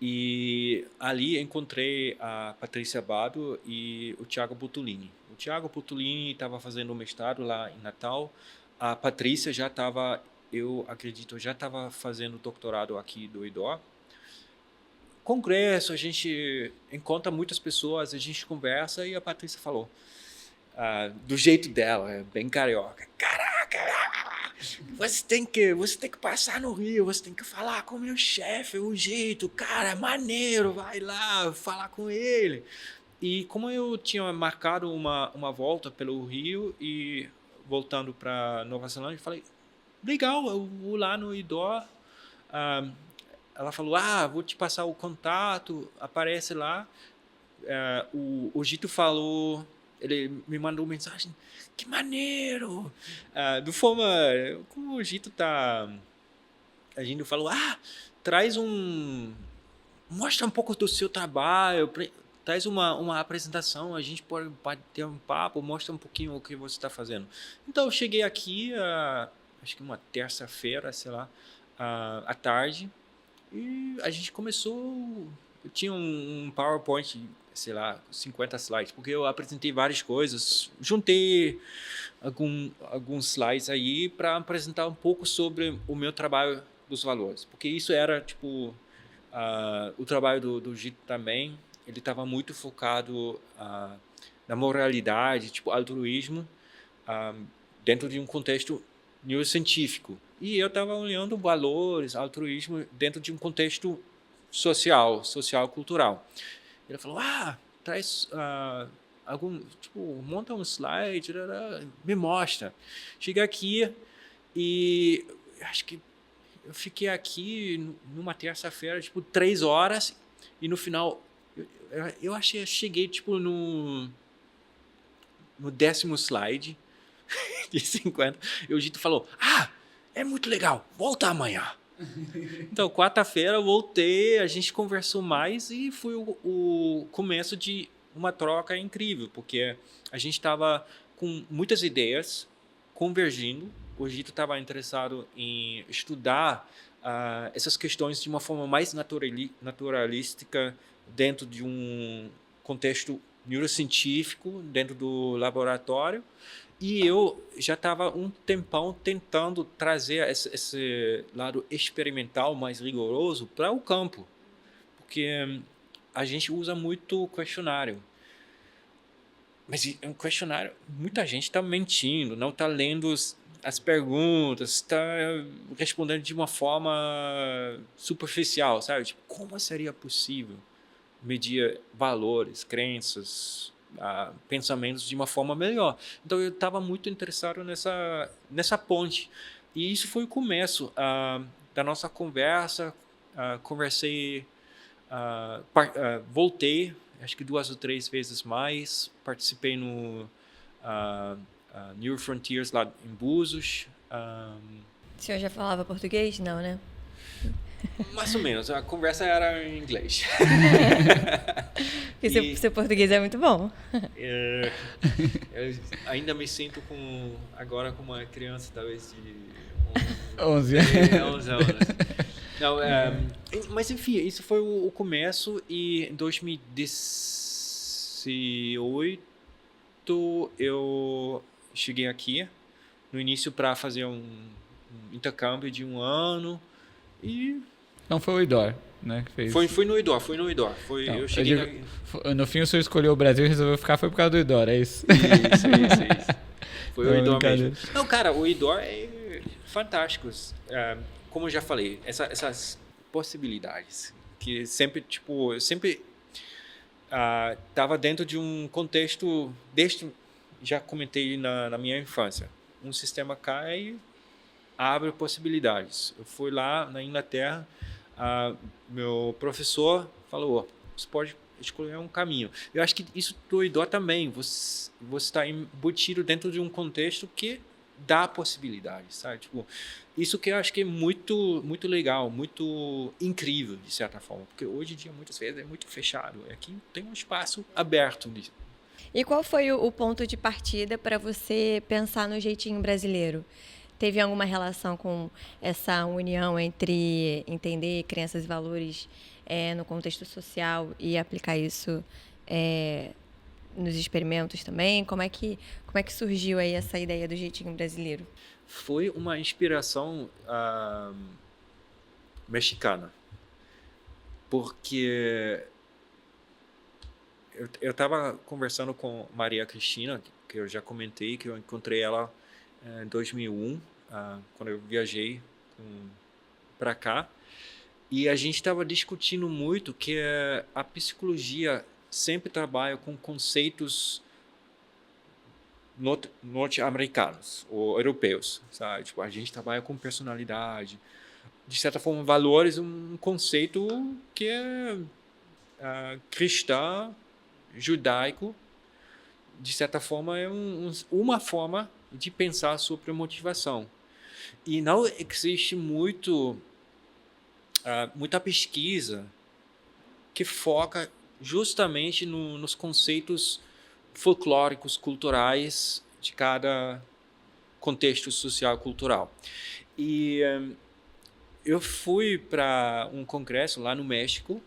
E ali encontrei a Patrícia Bado e o Thiago Butolini. O Thiago Butolini estava fazendo um mestrado lá em Natal. A Patrícia já estava, eu acredito, já estava fazendo doutorado aqui do IDO. Congresso, a gente encontra muitas pessoas, a gente conversa e a Patrícia falou, do jeito dela, bem carioca, caraca, você tem que passar no Rio, você tem que falar com o meu chefe, o jeito, cara, maneiro, vai lá falar com ele. E como eu tinha marcado uma volta pelo Rio e voltando para Nova Zelândia, eu falei, legal, eu vou lá no IDO. Ela falou, vou te passar o contato, aparece lá. O Gito falou, ele me mandou mensagem, que maneiro! Do forma, como o Gito tá agindo, falou, traz mostra um pouco do seu trabalho, traz uma apresentação, a gente pode ter um papo, mostra um pouquinho o que você está fazendo. Então eu cheguei aqui, acho que uma terça-feira, sei lá, à tarde, e a gente começou. Eu tinha um PowerPoint, sei lá, 50 slides, porque eu apresentei várias coisas, juntei alguns slides aí para apresentar um pouco sobre o meu trabalho dos valores, porque isso era tipo o trabalho do Gito também, ele estava muito focado na moralidade, tipo altruísmo, dentro de um contexto neurocientífico. E eu estava olhando valores, altruísmo dentro de um contexto social, cultural. Ele falou, traz monta um slide, me mostra. Cheguei aqui e acho que eu fiquei aqui numa terça-feira, 3 horas, e no final eu cheguei no 10º slide de 50, e o Gito falou, é muito legal, volta amanhã. Então, quarta-feira eu voltei, a gente conversou mais e foi o começo de uma troca incrível, porque a gente estava com muitas ideias convergindo. O Gito estava interessado em estudar essas questões de uma forma mais naturalística dentro de um contexto neurocientífico, dentro do laboratório. E eu já estava um tempão tentando trazer esse lado experimental mais rigoroso para o campo, porque a gente usa muito questionário. Mas um questionário, muita gente está mentindo, não está lendo as perguntas, está respondendo de uma forma superficial, sabe? Tipo, como seria possível medir valores, crenças, pensamentos de uma forma melhor? Então eu estava muito interessado nessa ponte. E isso foi o começo da nossa conversa. Conversei, voltei, acho que 2 ou 3 vezes mais. Participei no New Frontiers lá em Búzios. O senhor já falava português? Não, né? Mais ou menos, a conversa era em inglês. Porque seu português é muito bom. Eu ainda me sinto agora como uma criança, talvez de 11 11 anos. Não, mas enfim, isso foi o começo, e em 2018 eu cheguei aqui no início para fazer um intercâmbio de 1 ano. E Então foi o Idor, né? Que fez. foi no IDOR. Não, Eu cheguei no fim o senhor escolheu o Brasil e resolveu ficar, foi por causa do Idor, é isso? Isso. Foi o Não, IDOR brincadeira. mesmo. Não, cara, o IDOR é fantástico. Como eu já falei, essas possibilidades que sempre, tipo, eu sempre estava dentro de um contexto já comentei na minha infância. Um sistema cai, abre possibilidades. Eu fui lá na Inglaterra, meu professor falou, você pode escolher um caminho. Eu acho que isso do IDOR também, você está embutido dentro de um contexto que dá possibilidades, sabe? Tipo, isso que eu acho que é muito, muito legal, muito incrível, de certa forma, porque hoje em dia, muitas vezes, é muito fechado. Aqui tem um espaço aberto. E qual foi o ponto de partida para você pensar no jeitinho brasileiro? Teve alguma relação com essa união entre entender crenças e valores no contexto social e aplicar isso nos experimentos também? Como é que surgiu aí essa ideia do jeitinho brasileiro? Foi uma inspiração mexicana, porque eu estava conversando com Maria Cristina, que eu já comentei, que eu encontrei ela em 2001, quando eu viajei para cá, e a gente estava discutindo muito que a psicologia sempre trabalha com conceitos norte-americanos ou europeus, sabe? Tipo, a gente trabalha com personalidade, de certa forma, valores, um conceito que é cristão, judaico, de certa forma, é uma forma de pensar sobre motivação. E não existe muita pesquisa que foca justamente nos conceitos folclóricos, culturais de cada contexto social cultural. E eu fui para um congresso lá no México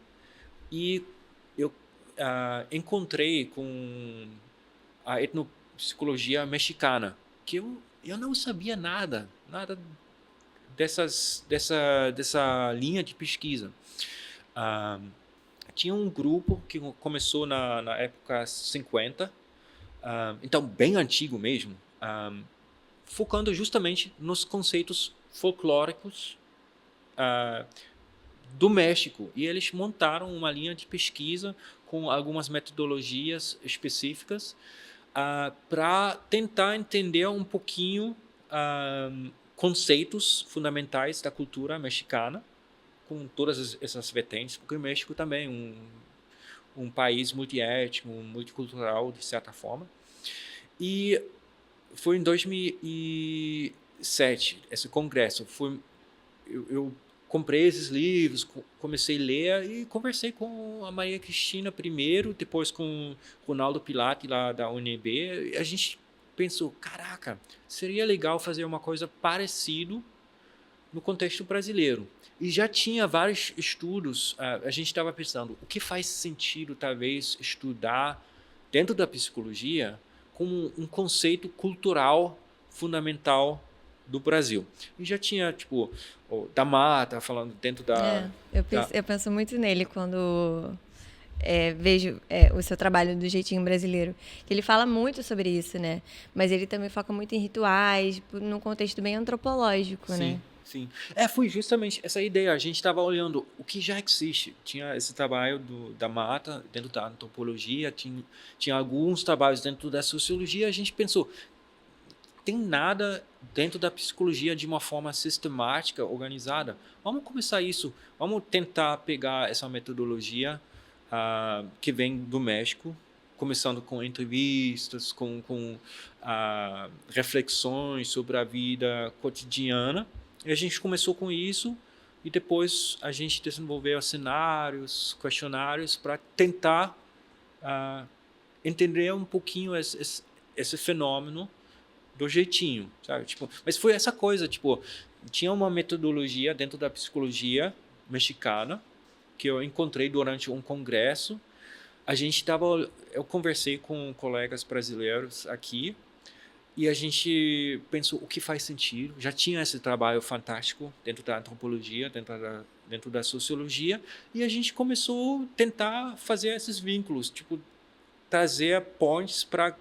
e eu encontrei com a etnopsicologia mexicana, que eu não sabia nada dessa linha de pesquisa. Tinha um grupo que começou na época 50, então bem antigo mesmo, focando justamente nos conceitos folclóricos do México. E eles montaram uma linha de pesquisa com algumas metodologias específicas para tentar entender um pouquinho conceitos fundamentais da cultura mexicana, com todas essas vertentes, porque o México também é um país multiétnico, multicultural, de certa forma. E foi em 2007, esse congresso. Eu comprei esses livros, comecei a ler e conversei com a Maria Cristina primeiro, depois com o Ronaldo Pilati, lá da UNB. A gente pensou, caraca, seria legal fazer uma coisa parecida no contexto brasileiro. E já tinha vários estudos, a gente estava pensando, o que faz sentido, talvez, estudar dentro da psicologia como um conceito cultural fundamental do Brasil. E já tinha, tipo, o da Mata falando dentro da... Eu penso muito nele quando vejo o seu trabalho do jeitinho brasileiro. Ele fala muito sobre isso, né? Mas ele também foca muito em rituais, num contexto bem antropológico, né? Sim. Foi justamente essa ideia. A gente estava olhando o que já existe. Tinha esse trabalho da Mata dentro da antropologia, tinha alguns trabalhos dentro da sociologia. A gente pensou, tem nada dentro da psicologia de uma forma sistemática, organizada. Vamos começar isso. Vamos tentar pegar essa metodologia que vem do México, começando com entrevistas, com reflexões sobre a vida cotidiana. E a gente começou com isso e depois a gente desenvolveu cenários, questionários para tentar entender um pouquinho esse fenômeno do jeitinho, sabe? Tipo, mas foi essa coisa, tipo, tinha uma metodologia dentro da psicologia mexicana que eu encontrei durante um congresso. Eu conversei com colegas brasileiros aqui e a gente pensou o que faz sentido. Já tinha esse trabalho fantástico dentro da antropologia, dentro da sociologia, e a gente começou a tentar fazer esses vínculos, tipo, trazer pontes para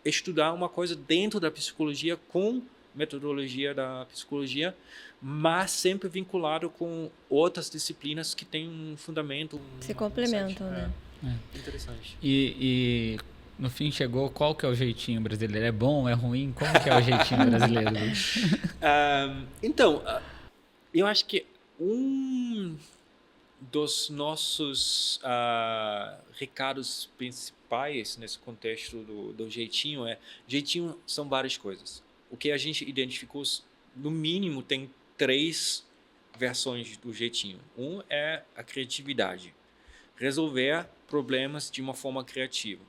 estudar uma coisa dentro da psicologia com metodologia da psicologia, mas sempre vinculado com outras disciplinas que têm um fundamento. Se complementam, né? Interessante. E no fim chegou, qual que é o jeitinho brasileiro? É bom, é ruim? Como que é o jeitinho brasileiro? Então, eu acho que um dos nossos recados principais nesse contexto do jeitinho jeitinho são várias coisas. O que a gente identificou, no mínimo, tem 3 versões do jeitinho. Um é a criatividade. Resolver problemas de uma forma criativa.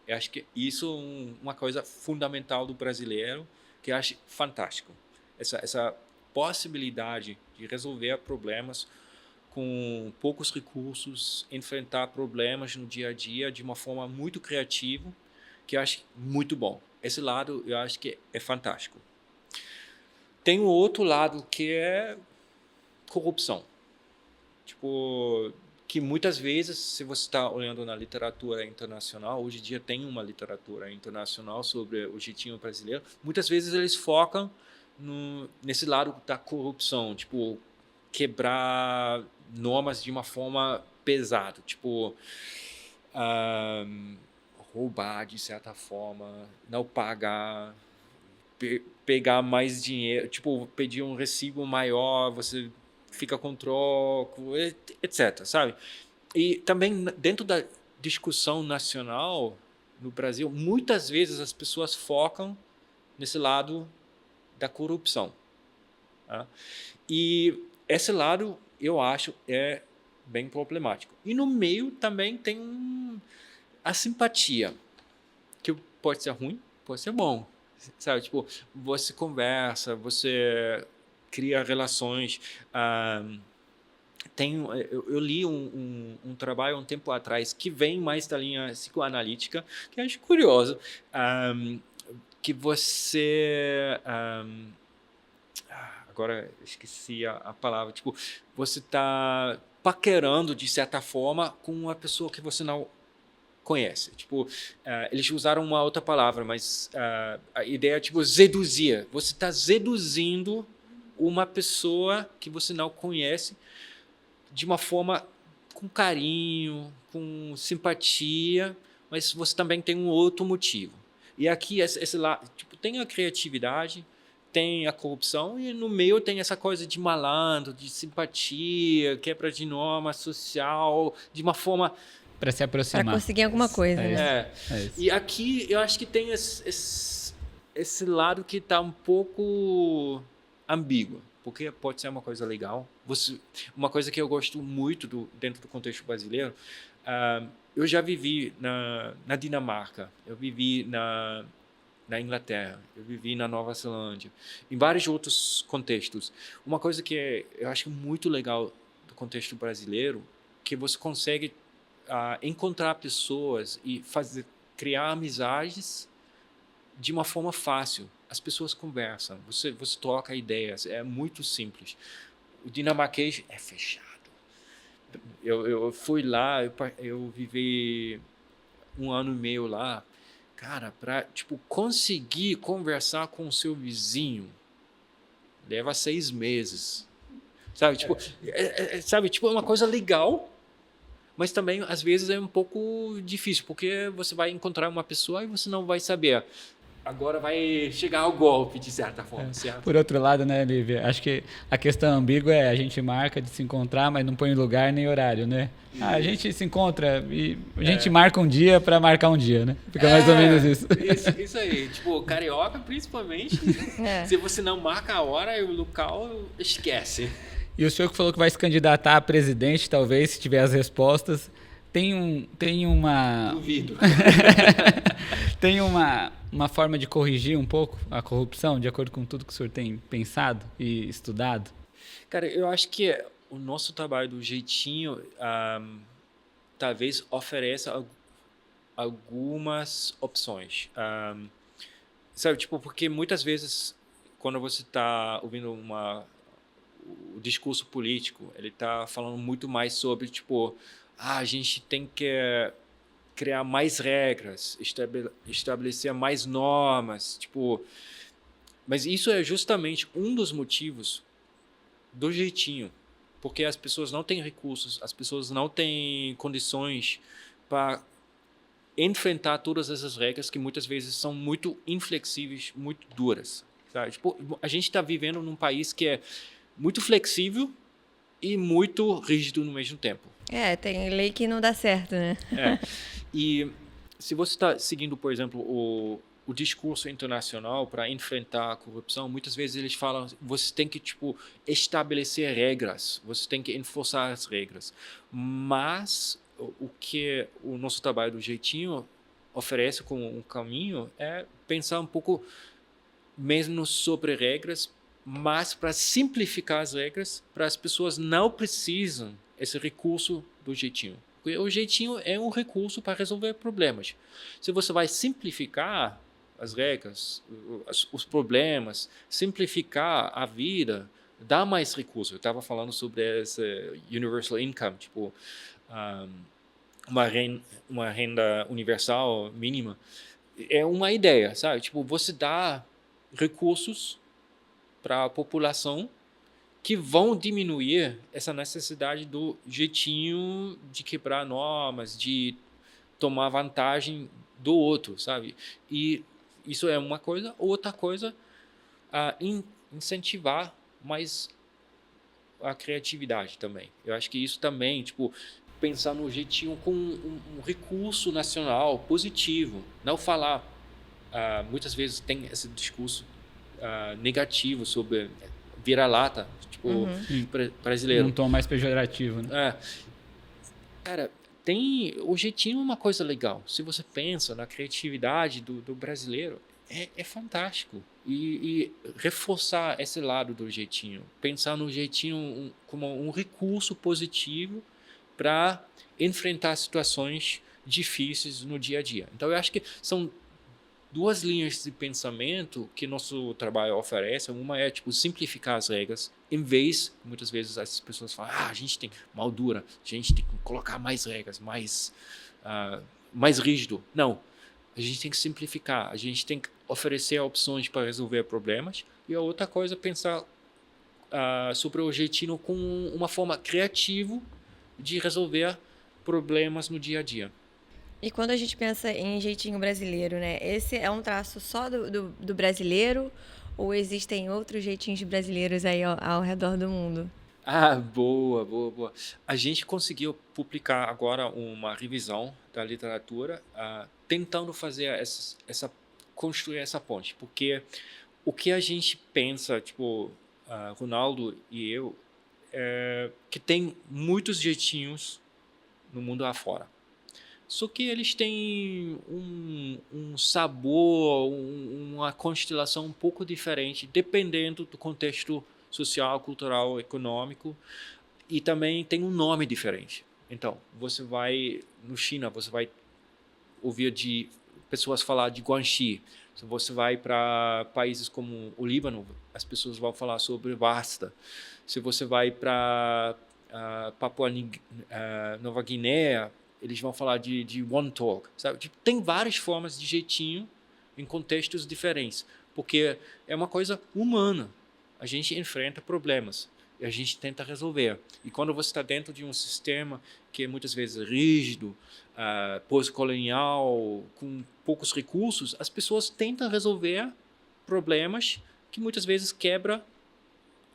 Eu acho que isso é uma coisa fundamental do brasileiro, que eu acho fantástico. Essa possibilidade de resolver problemas com poucos recursos, enfrentar problemas no dia a dia de uma forma muito criativa, que eu acho muito bom. Esse lado eu acho que é fantástico. Tem o outro lado que é corrupção. Tipo, que muitas vezes, se você está olhando na literatura internacional, hoje em dia tem uma literatura internacional sobre o jeitinho brasileiro, muitas vezes eles focam nesse lado da corrupção, tipo, quebrar normas de uma forma pesada, tipo, roubar de certa forma, não pagar, pegar mais dinheiro, tipo, pedir um recibo maior, você fica com troco, etc, sabe? E também dentro da discussão nacional no Brasil, muitas vezes as pessoas focam nesse lado da corrupção. Tá? E esse lado, eu acho, é bem problemático. E no meio também tem a simpatia, que pode ser ruim, pode ser bom. Sabe? Tipo, você conversa, você cria relações. Eu li um trabalho um tempo atrás que vem mais da linha psicoanalítica, que eu acho curioso, que você... agora esqueci a palavra. Tipo, você está paquerando, de certa forma, com uma pessoa que você não conhece. Tipo, eles usaram uma outra palavra, mas a ideia é tipo seduzir. Você está seduzindo uma pessoa que você não conhece de uma forma com carinho, com simpatia, mas você também tem um outro motivo. E aqui esse lá, tipo, tem a criatividade, tem a corrupção e no meio tem essa coisa de malandro, de simpatia, quebra de norma social, de uma forma para se aproximar. Para conseguir alguma coisa, né? E aqui eu acho que tem esse lado que está um pouco ambíguo, porque pode ser uma coisa legal. Uma coisa que eu gosto muito dentro do contexto brasileiro, eu já vivi na Dinamarca, eu vivi na Inglaterra, eu vivi na Nova Zelândia, em vários outros contextos. Uma coisa que eu acho muito legal do contexto brasileiro, que você consegue encontrar pessoas e criar amizades de uma forma fácil. As pessoas conversam, você troca ideias, é muito simples. O dinamarquês é fechado. Eu fui lá, eu vivi 1 ano e meio lá. Cara, para tipo, conseguir conversar com o seu vizinho, leva 6 meses. Sabe, tipo, sabe, tipo, é uma coisa legal, mas também, às vezes, é um pouco difícil, porque você vai encontrar uma pessoa e você não vai saber. Agora vai chegar ao golpe, de certa forma, certo? Por outro lado, né, Lívia? Acho que a questão ambígua é a gente marca de se encontrar, mas não põe lugar nem horário, né? A gente se encontra e a gente marca um dia para marcar um dia, né? Fica mais ou menos isso. Isso aí. Tipo, carioca, principalmente, se você não marca a hora e o local, esquece. E o senhor que falou que vai se candidatar a presidente, talvez, se tiver as respostas, tem uma... Duvido. Tem uma forma de corrigir um pouco a corrupção, de acordo com tudo que o senhor tem pensado e estudado? Cara, eu acho que o nosso trabalho do Jeitinho talvez ofereça algumas opções. Sabe, tipo, porque muitas vezes, quando você está ouvindo o discurso político, ele está falando muito mais sobre, tipo, a gente tem que criar mais regras, estabelecer mais normas, tipo... Mas isso é justamente um dos motivos do Jeitinho, porque as pessoas não têm recursos, as pessoas não têm condições para enfrentar todas essas regras que muitas vezes são muito inflexíveis, muito duras. Sabe? Tipo, a gente está vivendo num país que é muito flexível e muito rígido no mesmo tempo. Tem lei que não dá certo, né? E se você está seguindo, por exemplo, o discurso internacional para enfrentar a corrupção, muitas vezes eles falam você tem que tipo estabelecer regras, você tem que enforçar as regras. Mas o que o nosso trabalho do Jeitinho oferece como um caminho é pensar um pouco menos sobre regras, mas para simplificar as regras, para as pessoas não precisam esse recurso do Jeitinho. Porque o Jeitinho é um recurso para resolver problemas. Se você vai simplificar as regras, os problemas, simplificar a vida, dá mais recursos. Eu estava falando sobre essa universal income, tipo uma renda universal mínima. É uma ideia, sabe? Tipo, você dá recursos para a população que vão diminuir essa necessidade do jeitinho de quebrar normas, de tomar vantagem do outro, sabe? E isso é uma coisa. Outra coisa, incentivar mais a criatividade também. Eu acho que isso também, tipo, pensar no jeitinho com um recurso nacional positivo. Não falar, muitas vezes tem esse discurso negativo sobre vira-lata, tipo, brasileiro. Um tom mais pejorativo, né? Cara, o jeitinho é uma coisa legal. Se você pensa na criatividade do brasileiro, é fantástico. E reforçar esse lado do jeitinho. Pensar no jeitinho como um recurso positivo para enfrentar situações difíceis no dia a dia. Então, eu acho que são 2 linhas de pensamento que nosso trabalho oferece. Uma é tipo simplificar as regras, em vez, muitas vezes as pessoas falam, a gente tem moldura, a gente tem que colocar mais regras, mais rígido. Não, a gente tem que simplificar, a gente tem que oferecer opções para resolver problemas. E a outra coisa é pensar sobre o jeitinho com uma forma criativa de resolver problemas no dia a dia. E quando a gente pensa em jeitinho brasileiro, né? Esse é um traço só do brasileiro ou existem outros jeitinhos brasileiros aí ao redor do mundo? Boa. A gente conseguiu publicar agora uma revisão da literatura tentando fazer construir essa ponte. Porque o que a gente pensa, tipo, Ronaldo e eu, que tem muitos jeitinhos no mundo afora. Só que eles têm um sabor, uma constelação um pouco diferente, dependendo do contexto social, cultural, econômico, e também tem um nome diferente. Então, você vai no China, você vai ouvir de pessoas falar de Guanxi. Se você vai para países como o Líbano, as pessoas vão falar sobre Vasta. Se você vai para Papua Nova Guiné, eles vão falar de Wontok, sabe? Tipo, tem várias formas de jeitinho em contextos diferentes, porque é uma coisa humana. A gente enfrenta problemas e a gente tenta resolver. E quando você está dentro de um sistema que é muitas vezes rígido, pós-colonial, com poucos recursos, as pessoas tentam resolver problemas que muitas vezes quebra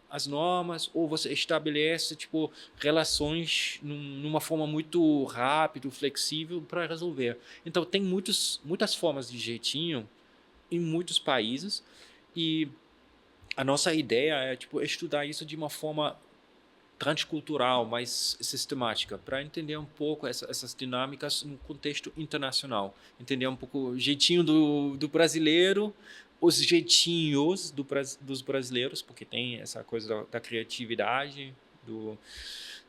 as normas, ou você estabelece tipo relações numa forma muito rápida, flexível para resolver. Então tem muitas formas de jeitinho em muitos países, e a nossa ideia é tipo estudar isso de uma forma transcultural, mais sistemática, para entender um pouco essas dinâmicas no contexto internacional, entender um pouco o jeitinho do brasileiro, os jeitinhos dos brasileiros, porque tem essa coisa da criatividade, do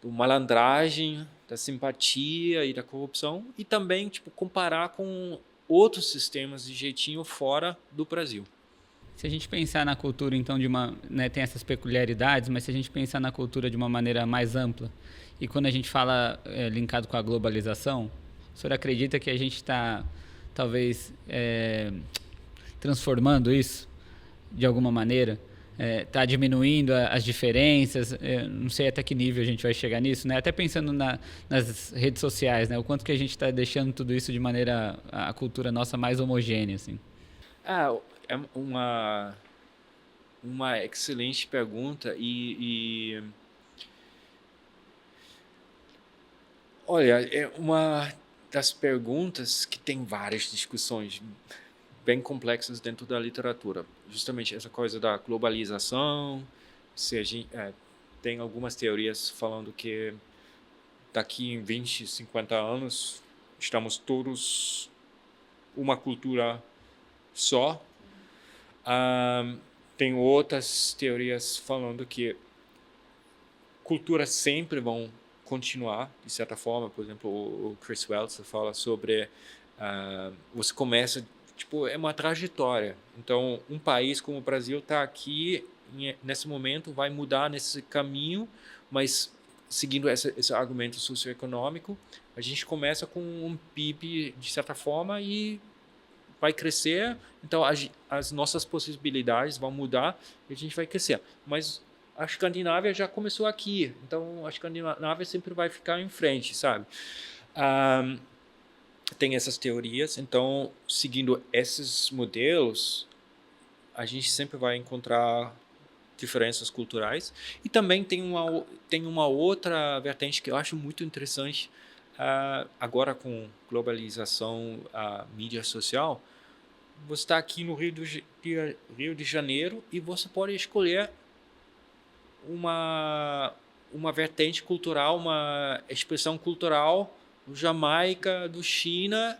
malandragem, da simpatia e da corrupção, e também tipo comparar com outros sistemas de jeitinho fora do Brasil. Se a gente pensar na cultura, então, né, tem essas peculiaridades, mas se a gente pensar na cultura de uma maneira mais ampla, e quando a gente fala linkado com a globalização, o senhor acredita que a gente está, talvez, transformando isso de alguma maneira? Está diminuindo as diferenças? Não sei até que nível a gente vai chegar nisso, né? Até pensando nas redes sociais, né? O quanto que a gente está deixando tudo isso de maneira, a cultura nossa mais homogênea, assim. É uma excelente pergunta e olha, é uma das perguntas que tem várias discussões bem complexas dentro da literatura. Justamente essa coisa da globalização, se a gente, tem algumas teorias falando que daqui em 20, 50 anos estamos todos uma cultura só. Tem outras teorias falando que culturas sempre vão continuar, de certa forma. Por exemplo, o Chris Weltzer fala sobre você começa, tipo, é uma trajetória. Então, um país como o Brasil está aqui, nesse momento, vai mudar nesse caminho, mas seguindo esse argumento socioeconômico, a gente começa com um PIB, de certa forma, e vai crescer, então as nossas possibilidades vão mudar e a gente vai crescer. Mas a Escandinávia já começou aqui, então a Escandinávia sempre vai ficar em frente, sabe? Tem essas teorias, então seguindo esses modelos, a gente sempre vai encontrar diferenças culturais. E também tem uma outra vertente que eu acho muito interessante, agora com globalização, a mídia social. Você está aqui no Rio de Janeiro e você pode escolher uma vertente cultural, uma expressão cultural do Jamaica, do China.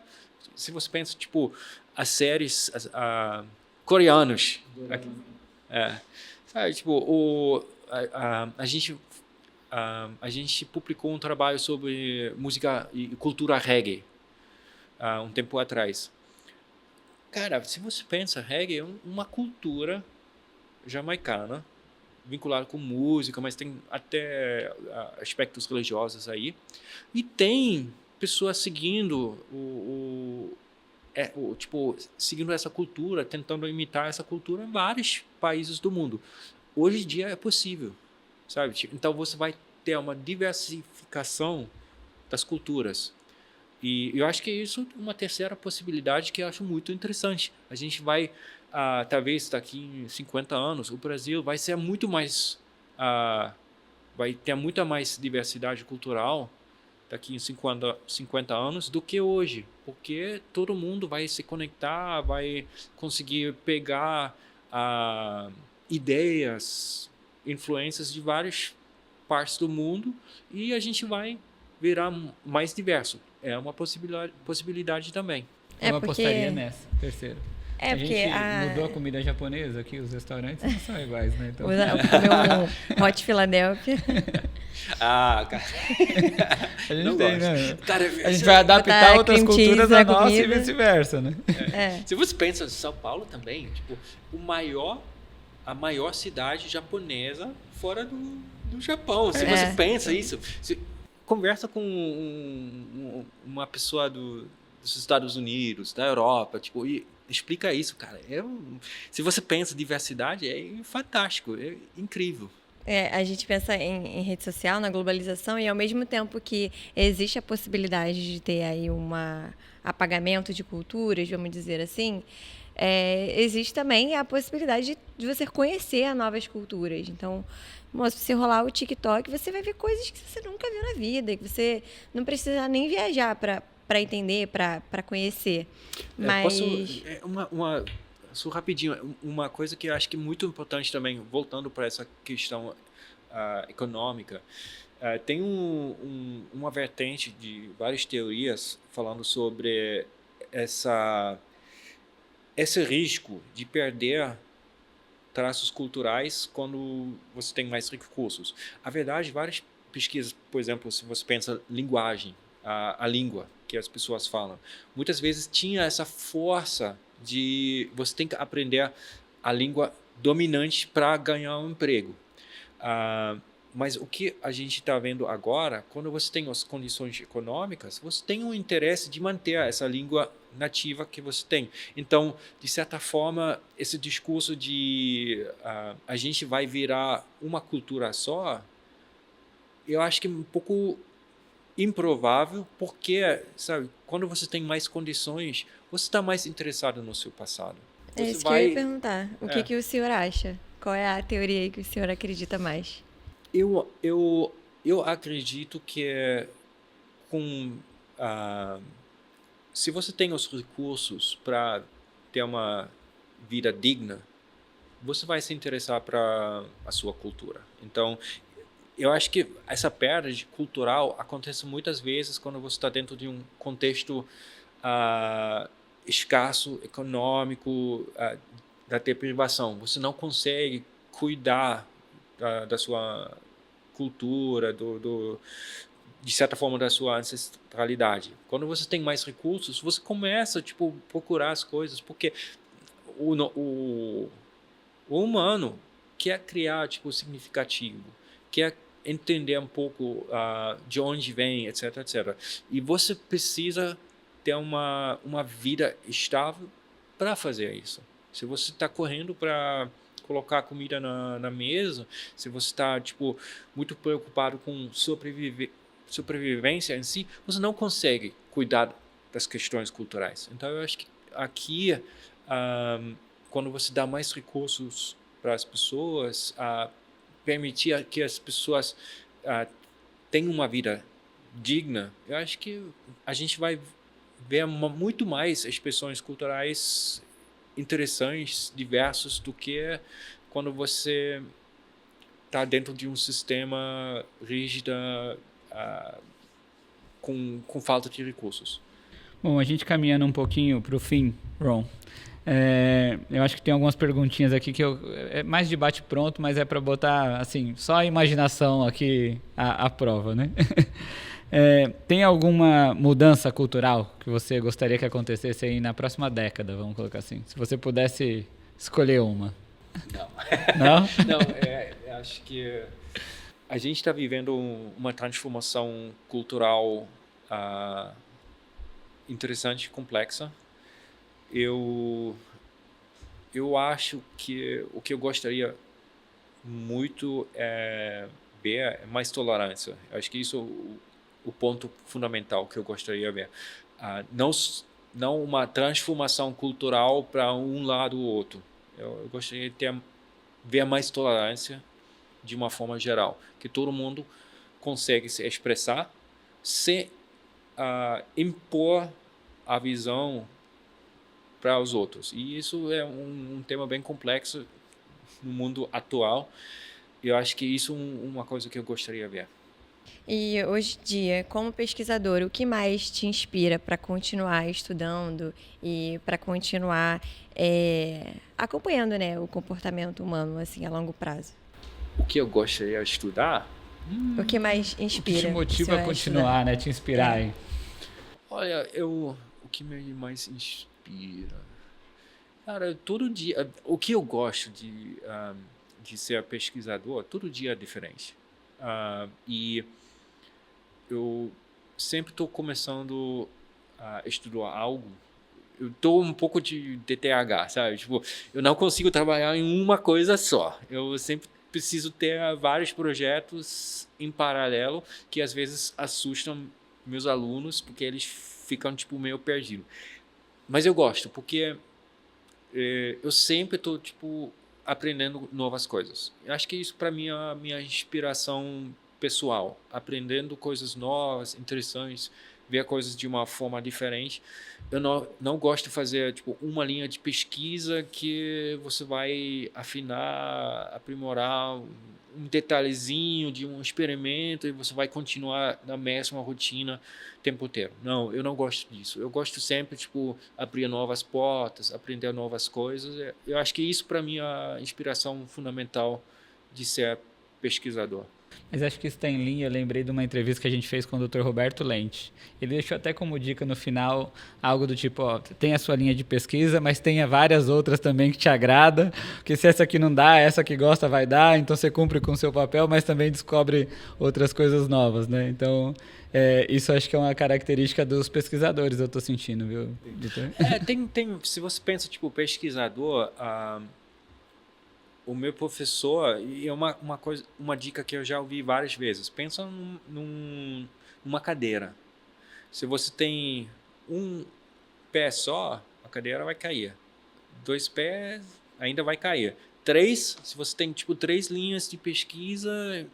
Se você pensa, tipo, as séries coreanos. Sabe, tipo, a gente publicou um trabalho sobre música e cultura reggae um tempo atrás. Cara, se você pensa, reggae é uma cultura jamaicana, vinculada com música, mas tem até aspectos religiosos aí. E tem pessoas seguindo tipo, seguindo essa cultura, tentando imitar essa cultura em vários países do mundo. Hoje em dia é possível, sabe? Então você vai ter uma diversificação das culturas. E eu acho que isso é uma terceira possibilidade que eu acho muito interessante. A gente vai, talvez daqui em 50 anos, o Brasil vai ser muito mais, vai ter muita mais diversidade cultural daqui em 50 anos do que hoje, porque todo mundo vai se conectar, vai conseguir pegar ideias, influências de várias partes do mundo, e a gente vai virar mais diverso. é uma possibilidade também. Eu porque apostaria nessa, terceiro. é A porque gente mudou a comida japonesa aqui, os restaurantes não são iguais, né? Então, comer um Hot Philadelphia. Ah, cara. a gente Não tem, gosto. né? Cara, A gente vai adaptar botar outras cream culturas cheese à na nossa e comida. vice-versa, né? se você pensa em São Paulo também, tipo, a maior cidade japonesa fora do Japão. Se você pensa isso, você conversa com uma pessoa dos Estados Unidos, da Europa, tipo, e explica isso, cara. Se você pensa em diversidade, é fantástico, é incrível. A gente pensa em rede social, na globalização, e ao mesmo tempo que existe a possibilidade de ter aí um apagamento de culturas, vamos dizer assim, existe também a possibilidade de você conhecer novas culturas. Então, se você rolar o TikTok, você vai ver coisas que você nunca viu na vida, que você não precisa nem viajar para entender, para conhecer. Mas Só rapidinho, uma coisa que eu acho que é muito importante também, voltando para essa questão econômica, tem uma vertente de várias teorias falando sobre esse risco de perder traços culturais quando você tem mais recursos. A verdade, várias pesquisas, por exemplo, se você pensa linguagem, a língua que as pessoas falam, muitas vezes tinha essa força de você tem que aprender a língua dominante para ganhar um emprego. Mas o que a gente está vendo agora, quando você tem as condições econômicas, você tem um interesse de manter essa língua nativa que você tem. Então, de certa forma, esse discurso de a gente vai virar uma cultura só, eu acho que é um pouco improvável, porque, sabe, quando você tem mais condições, você está mais interessado no seu passado. É isso que eu ia perguntar. O que o senhor acha? Qual é a teoria aí que o senhor acredita mais? Eu acredito que se você tem os recursos para ter uma vida digna, você vai se interessar para a sua cultura. Então, eu acho que essa perda cultural acontece muitas vezes quando você está dentro de um contexto escasso, econômico, da deprivação. Você não consegue cuidar da sua cultura, de certa forma, da sua ancestralidade. Quando você tem mais recursos, você começa a procurar as coisas, porque o humano quer criar significativo, quer entender um pouco de onde vem, etc, etc. E você precisa ter uma vida estável para fazer isso. Se você está correndo para colocar comida na mesa, se você está muito preocupado com sobrevivência em si, você não consegue cuidar das questões culturais. Então, eu acho que aqui, quando você dá mais recursos para as pessoas, permitir que as pessoas tenham uma vida digna, eu acho que a gente vai ver muito mais expressões culturais interessantes, diversos, do que quando você está dentro de um sistema rígido com falta de recursos. Bom, a gente caminhando um pouquinho para o fim, Ron. Eu acho que tem algumas perguntinhas aqui que é mais de bate-pronto, mas é para botar assim, só a imaginação aqui à prova, né? Tem alguma mudança cultural que você gostaria que acontecesse aí na próxima década, vamos colocar assim? Se você pudesse escolher uma. Não. Não? Não, eu acho que a gente está vivendo uma transformação cultural interessante e complexa. Eu acho que o que eu gostaria muito é ver mais tolerância. Eu acho que isso é o ponto fundamental que eu gostaria de ver. Não uma transformação cultural para um lado ou outro. Eu gostaria de ver mais tolerância de uma forma geral, que todo mundo consegue se expressar sem impor a visão para os outros. E isso é um tema bem complexo no mundo atual. Eu acho que isso é uma coisa que eu gostaria de ver. E hoje em dia, como pesquisador, o que mais te inspira para continuar estudando e para continuar acompanhando, né, o comportamento humano assim a longo prazo? O que eu gostaria de estudar? O que mais O que inspira te motiva você a continuar, né? Te inspirar, hein? Olha, o que me mais inspira? Cara, todo dia, o que eu gosto de ser pesquisador, todo dia é diferente. E eu sempre estou começando a estudar algo. Eu estou um pouco de TDAH, sabe? Tipo, eu não consigo trabalhar em uma coisa só. Eu sempre preciso ter vários projetos em paralelo que às vezes assustam meus alunos porque eles ficam tipo meio perdidos. Mas eu gosto porque eu sempre estou tipo aprendendo novas coisas. Eu acho que isso para mim é a minha inspiração pessoal, aprendendo coisas novas, interessantes, ver coisas de uma forma diferente. Eu não gosto de fazer tipo uma linha de pesquisa que você vai afinar, aprimorar um detalhezinho de um experimento e você vai continuar na mesma rotina o tempo inteiro. Não, eu não gosto disso. Eu gosto sempre tipo abrir novas portas, aprender novas coisas. Eu acho que isso para mim é a inspiração fundamental de ser pesquisador. Mas acho que isso está em linha. Eu lembrei de uma entrevista que a gente fez com o Dr. Roberto Lente. Ele deixou até como dica no final algo do tipo, ó, tem a sua linha de pesquisa, mas tenha várias outras também que te agrada, porque se essa aqui não dá, essa que gosta vai dar, então você cumpre com o seu papel, mas também descobre outras coisas novas, né? Então, isso acho que é uma característica dos pesquisadores, eu estou sentindo, viu, doutor? Se você pensa tipo pesquisador, o meu professor, e é uma dica que eu já ouvi várias vezes, pensa numa cadeira. Se você tem um pé só, a cadeira vai cair. 2 pés, ainda vai cair. 3, se você tem tipo 3 linhas de pesquisa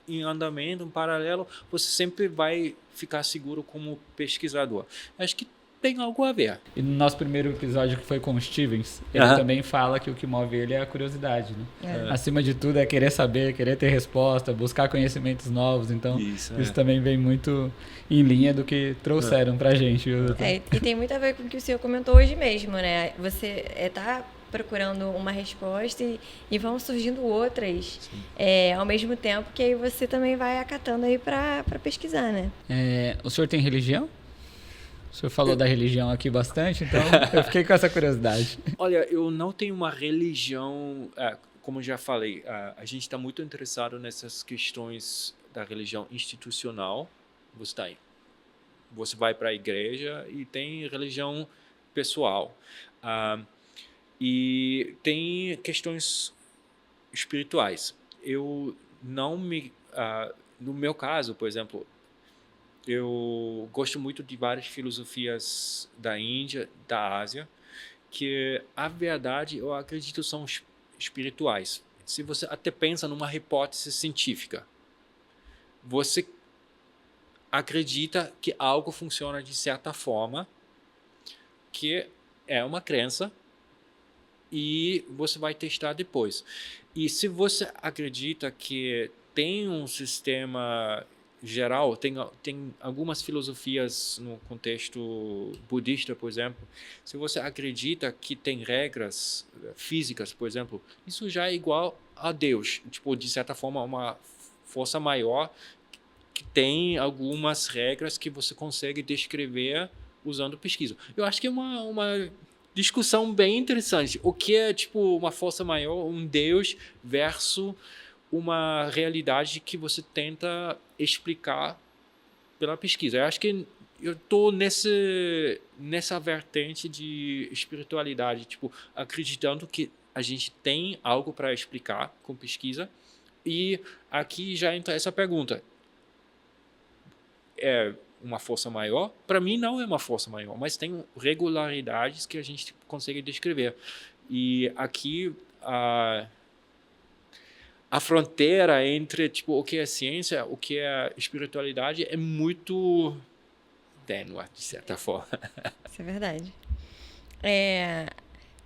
em andamento, em paralelo, você sempre vai ficar seguro como pesquisador. Acho que tem algo a ver. E no nosso primeiro episódio, que foi com o Stevens, ele também fala que o que move ele é a curiosidade, né? Acima de tudo é querer saber, querer ter resposta, buscar conhecimentos novos. Então, isso também vem muito em linha do que trouxeram pra gente. E tem muito a ver com o que o senhor comentou hoje mesmo, né? Você tá procurando uma resposta e vão surgindo outras ao mesmo tempo, que aí você também vai acatando aí para pesquisar, né? O senhor tem religião? O senhor falou da religião aqui bastante, então eu fiquei com essa curiosidade. Olha, eu não tenho uma religião, como já falei, a gente está muito interessado nessas questões da religião institucional. Você vai para a igreja e tem religião pessoal. E tem questões espirituais. Eu não me... no meu caso, por exemplo, eu gosto muito de várias filosofias da Índia, da Ásia, que, a verdade, eu acredito são espirituais. Se você até pensa numa hipótese científica, você acredita que algo funciona de certa forma, que é uma crença, e você vai testar depois. E se você acredita que tem um sistema geral, tem algumas filosofias no contexto budista, por exemplo, se você acredita que tem regras físicas, por exemplo, isso já é igual a Deus, tipo, de certa forma, uma força maior que tem algumas regras que você consegue descrever usando pesquisa. Eu acho que é uma discussão bem interessante. O que é tipo uma força maior, um Deus versus uma realidade que você tenta explicar pela pesquisa. Eu acho que eu estou nessa vertente de espiritualidade, tipo, acreditando que a gente tem algo para explicar com pesquisa. E aqui já entra essa pergunta. É uma força maior? Para mim não é uma força maior, mas tem regularidades que a gente consegue descrever. E aqui a fronteira entre tipo, o que é ciência, o que é espiritualidade é muito tênue, de certa forma. Isso é verdade.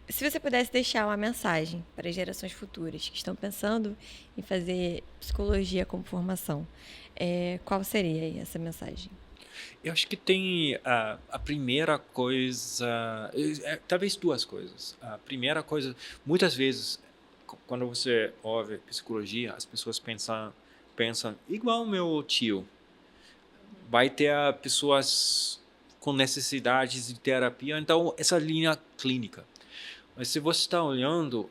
Se você pudesse deixar uma mensagem para as gerações futuras que estão pensando em fazer psicologia como formação, qual seria aí essa mensagem? Eu acho que tem a primeira coisa, talvez duas coisas. A primeira coisa, muitas vezes, quando você ouve psicologia, as pessoas pensam igual o meu tio. Vai ter pessoas com necessidades de terapia, então essa linha clínica. Mas se você está olhando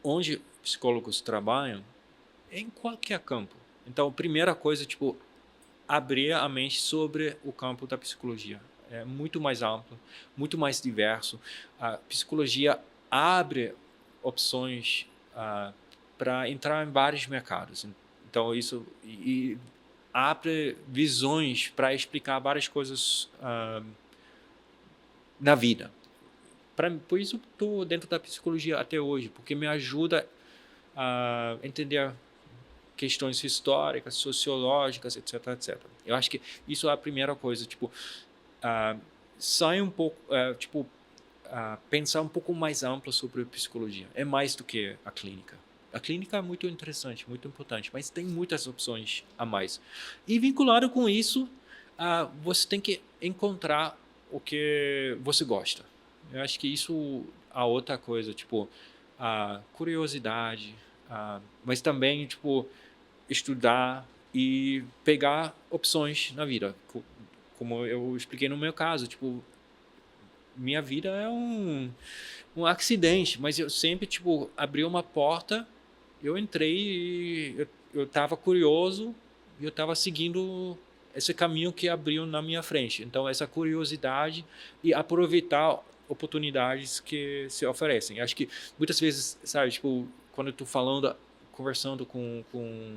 onde psicólogos trabalham, é em qualquer campo. Então, a primeira coisa, tipo, abrir a mente sobre o campo da psicologia. É muito mais amplo, muito mais diverso. A psicologia abre opções para entrar em vários mercados. Então, isso e abre visões para explicar várias coisas na vida. Por isso, estou dentro da psicologia até hoje, porque me ajuda a entender questões históricas, sociológicas, etc, etc. Eu acho que isso é a primeira coisa, tipo, sai um pouco, pensar um pouco mais amplo sobre psicologia. É mais do que a clínica. A clínica é muito interessante, muito importante, mas tem muitas opções a mais. E vinculado com isso, você tem que encontrar o que você gosta. Eu acho que isso é outra coisa, tipo, a curiosidade, mas também, tipo, estudar e pegar opções na vida. Como eu expliquei no meu caso, tipo, minha vida é um acidente, mas eu sempre, tipo, abri uma porta, eu entrei e eu estava curioso e eu estava seguindo esse caminho que abriu na minha frente. Então, essa curiosidade e aproveitar oportunidades que se oferecem. Acho que muitas vezes, sabe, tipo, quando eu estou conversando com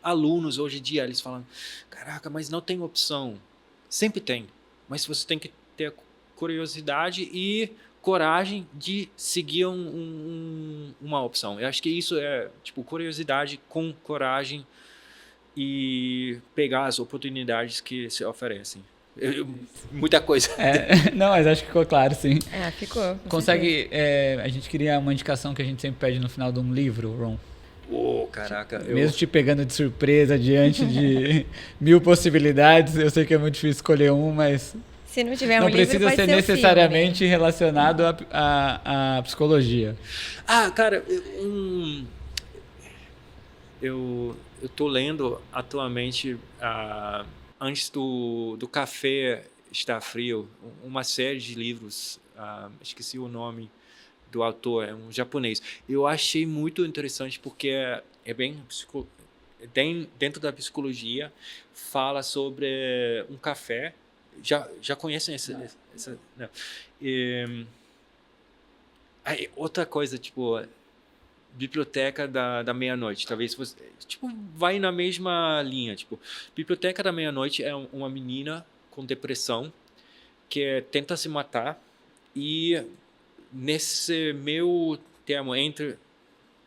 alunos hoje em dia, eles falam, caraca, mas não tem opção. Sempre tem, mas você tem que ter curiosidade e coragem de seguir uma opção. Eu acho que isso é, tipo, curiosidade com coragem e pegar as oportunidades que se oferecem. Muita coisa. Não, mas acho que ficou claro, sim. Ficou. Consegue, a gente queria uma indicação que a gente sempre pede no final de um livro, Ron. Caraca. Mesmo te pegando de surpresa diante de 1000 possibilidades, eu sei que é muito difícil escolher um, mas se não tiver não um livro, precisa ser necessariamente relacionado à psicologia. Cara, eu estou lendo atualmente, antes do café estar frio, uma série de livros, esqueci o nome do autor, é um japonês. Eu achei muito interessante porque é bem dentro da psicologia, fala sobre um café. Já conhecem essa não. Outra coisa, tipo, Biblioteca da Meia-Noite. Talvez você, tipo, vai na mesma linha. Tipo, Biblioteca da Meia-Noite é uma menina com depressão que tenta se matar e nesse meio termo entre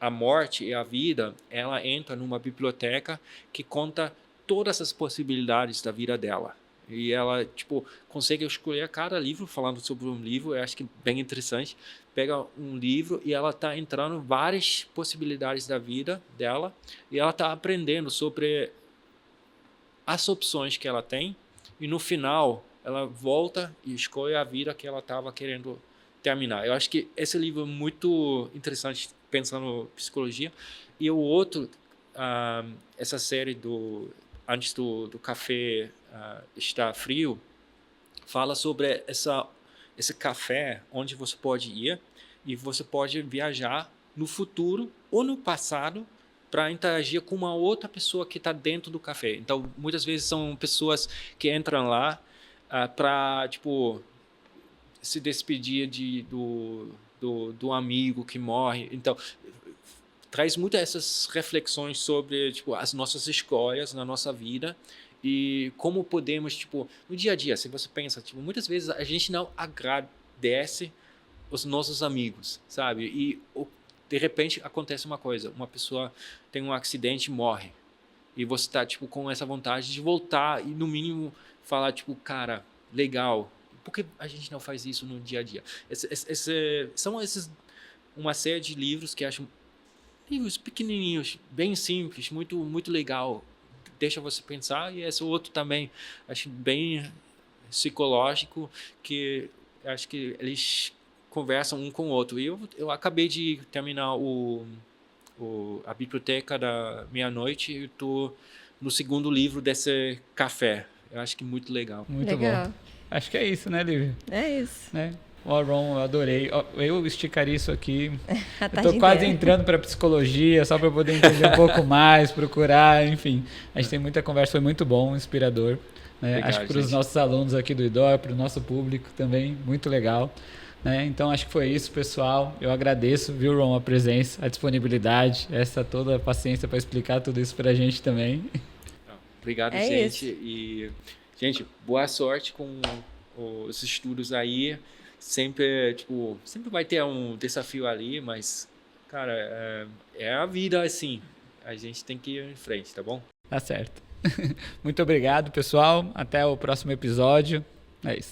a morte e a vida, ela entra numa biblioteca que conta todas as possibilidades da vida dela. E ela, tipo, consegue escolher cada livro, falando sobre um livro, eu acho que é bem interessante. Pega um livro e ela está entrando em várias possibilidades da vida dela e ela está aprendendo sobre as opções que ela tem e no final ela volta e escolhe a vida que ela estava querendo terminar. Eu acho que esse livro é muito interessante pensando em psicologia. E o outro, essa série antes do café estar frio, fala sobre esse café onde você pode ir e você pode viajar no futuro ou no passado para interagir com uma outra pessoa que está dentro do café. Então, muitas vezes são pessoas que entram lá para, tipo, se despedir do amigo que morre. Então, traz muitas essas reflexões sobre, tipo, as nossas escolhas na nossa vida e como podemos, tipo, no dia a dia, se você pensa, tipo, muitas vezes a gente não agradece os nossos amigos, sabe? E de repente acontece uma coisa, uma pessoa tem um acidente e morre. E você está, tipo, com essa vontade de voltar e, no mínimo, falar, tipo, cara, legal. Por que a gente não faz isso no dia a dia? São uma série de livros que acho livros pequenininhos, bem simples, muito, muito legal. Deixa você pensar. E esse outro também, acho bem psicológico, que acho que eles conversam um com o outro. E eu acabei de terminar a Biblioteca da Meia-Noite e estou no segundo livro desse café. Eu acho que muito legal. Muito Legal. bom. Acho que é isso, né, Lívia? É isso. Né? Ó, Ron, eu adorei. Ó, eu esticaria isso aqui. A Eu tarde tô quase inteira. entrando para psicologia, só para poder entender um pouco mais, procurar, enfim. A gente tem muita conversa, foi muito bom, inspirador. Né? Obrigado, acho que para os gente. nossos alunos aqui do IDOR, para o nosso público também, muito legal. Né? Então acho que foi isso, pessoal. Eu agradeço, viu, Ron, a presença, a disponibilidade, essa toda a paciência para explicar tudo isso para a gente também. Obrigado, É gente. E, gente, boa sorte com os estudos aí. Sempre vai ter um desafio ali, mas, cara, é a vida assim. A gente tem que ir em frente, tá bom? Tá certo. Muito obrigado, pessoal. Até o próximo episódio. É isso.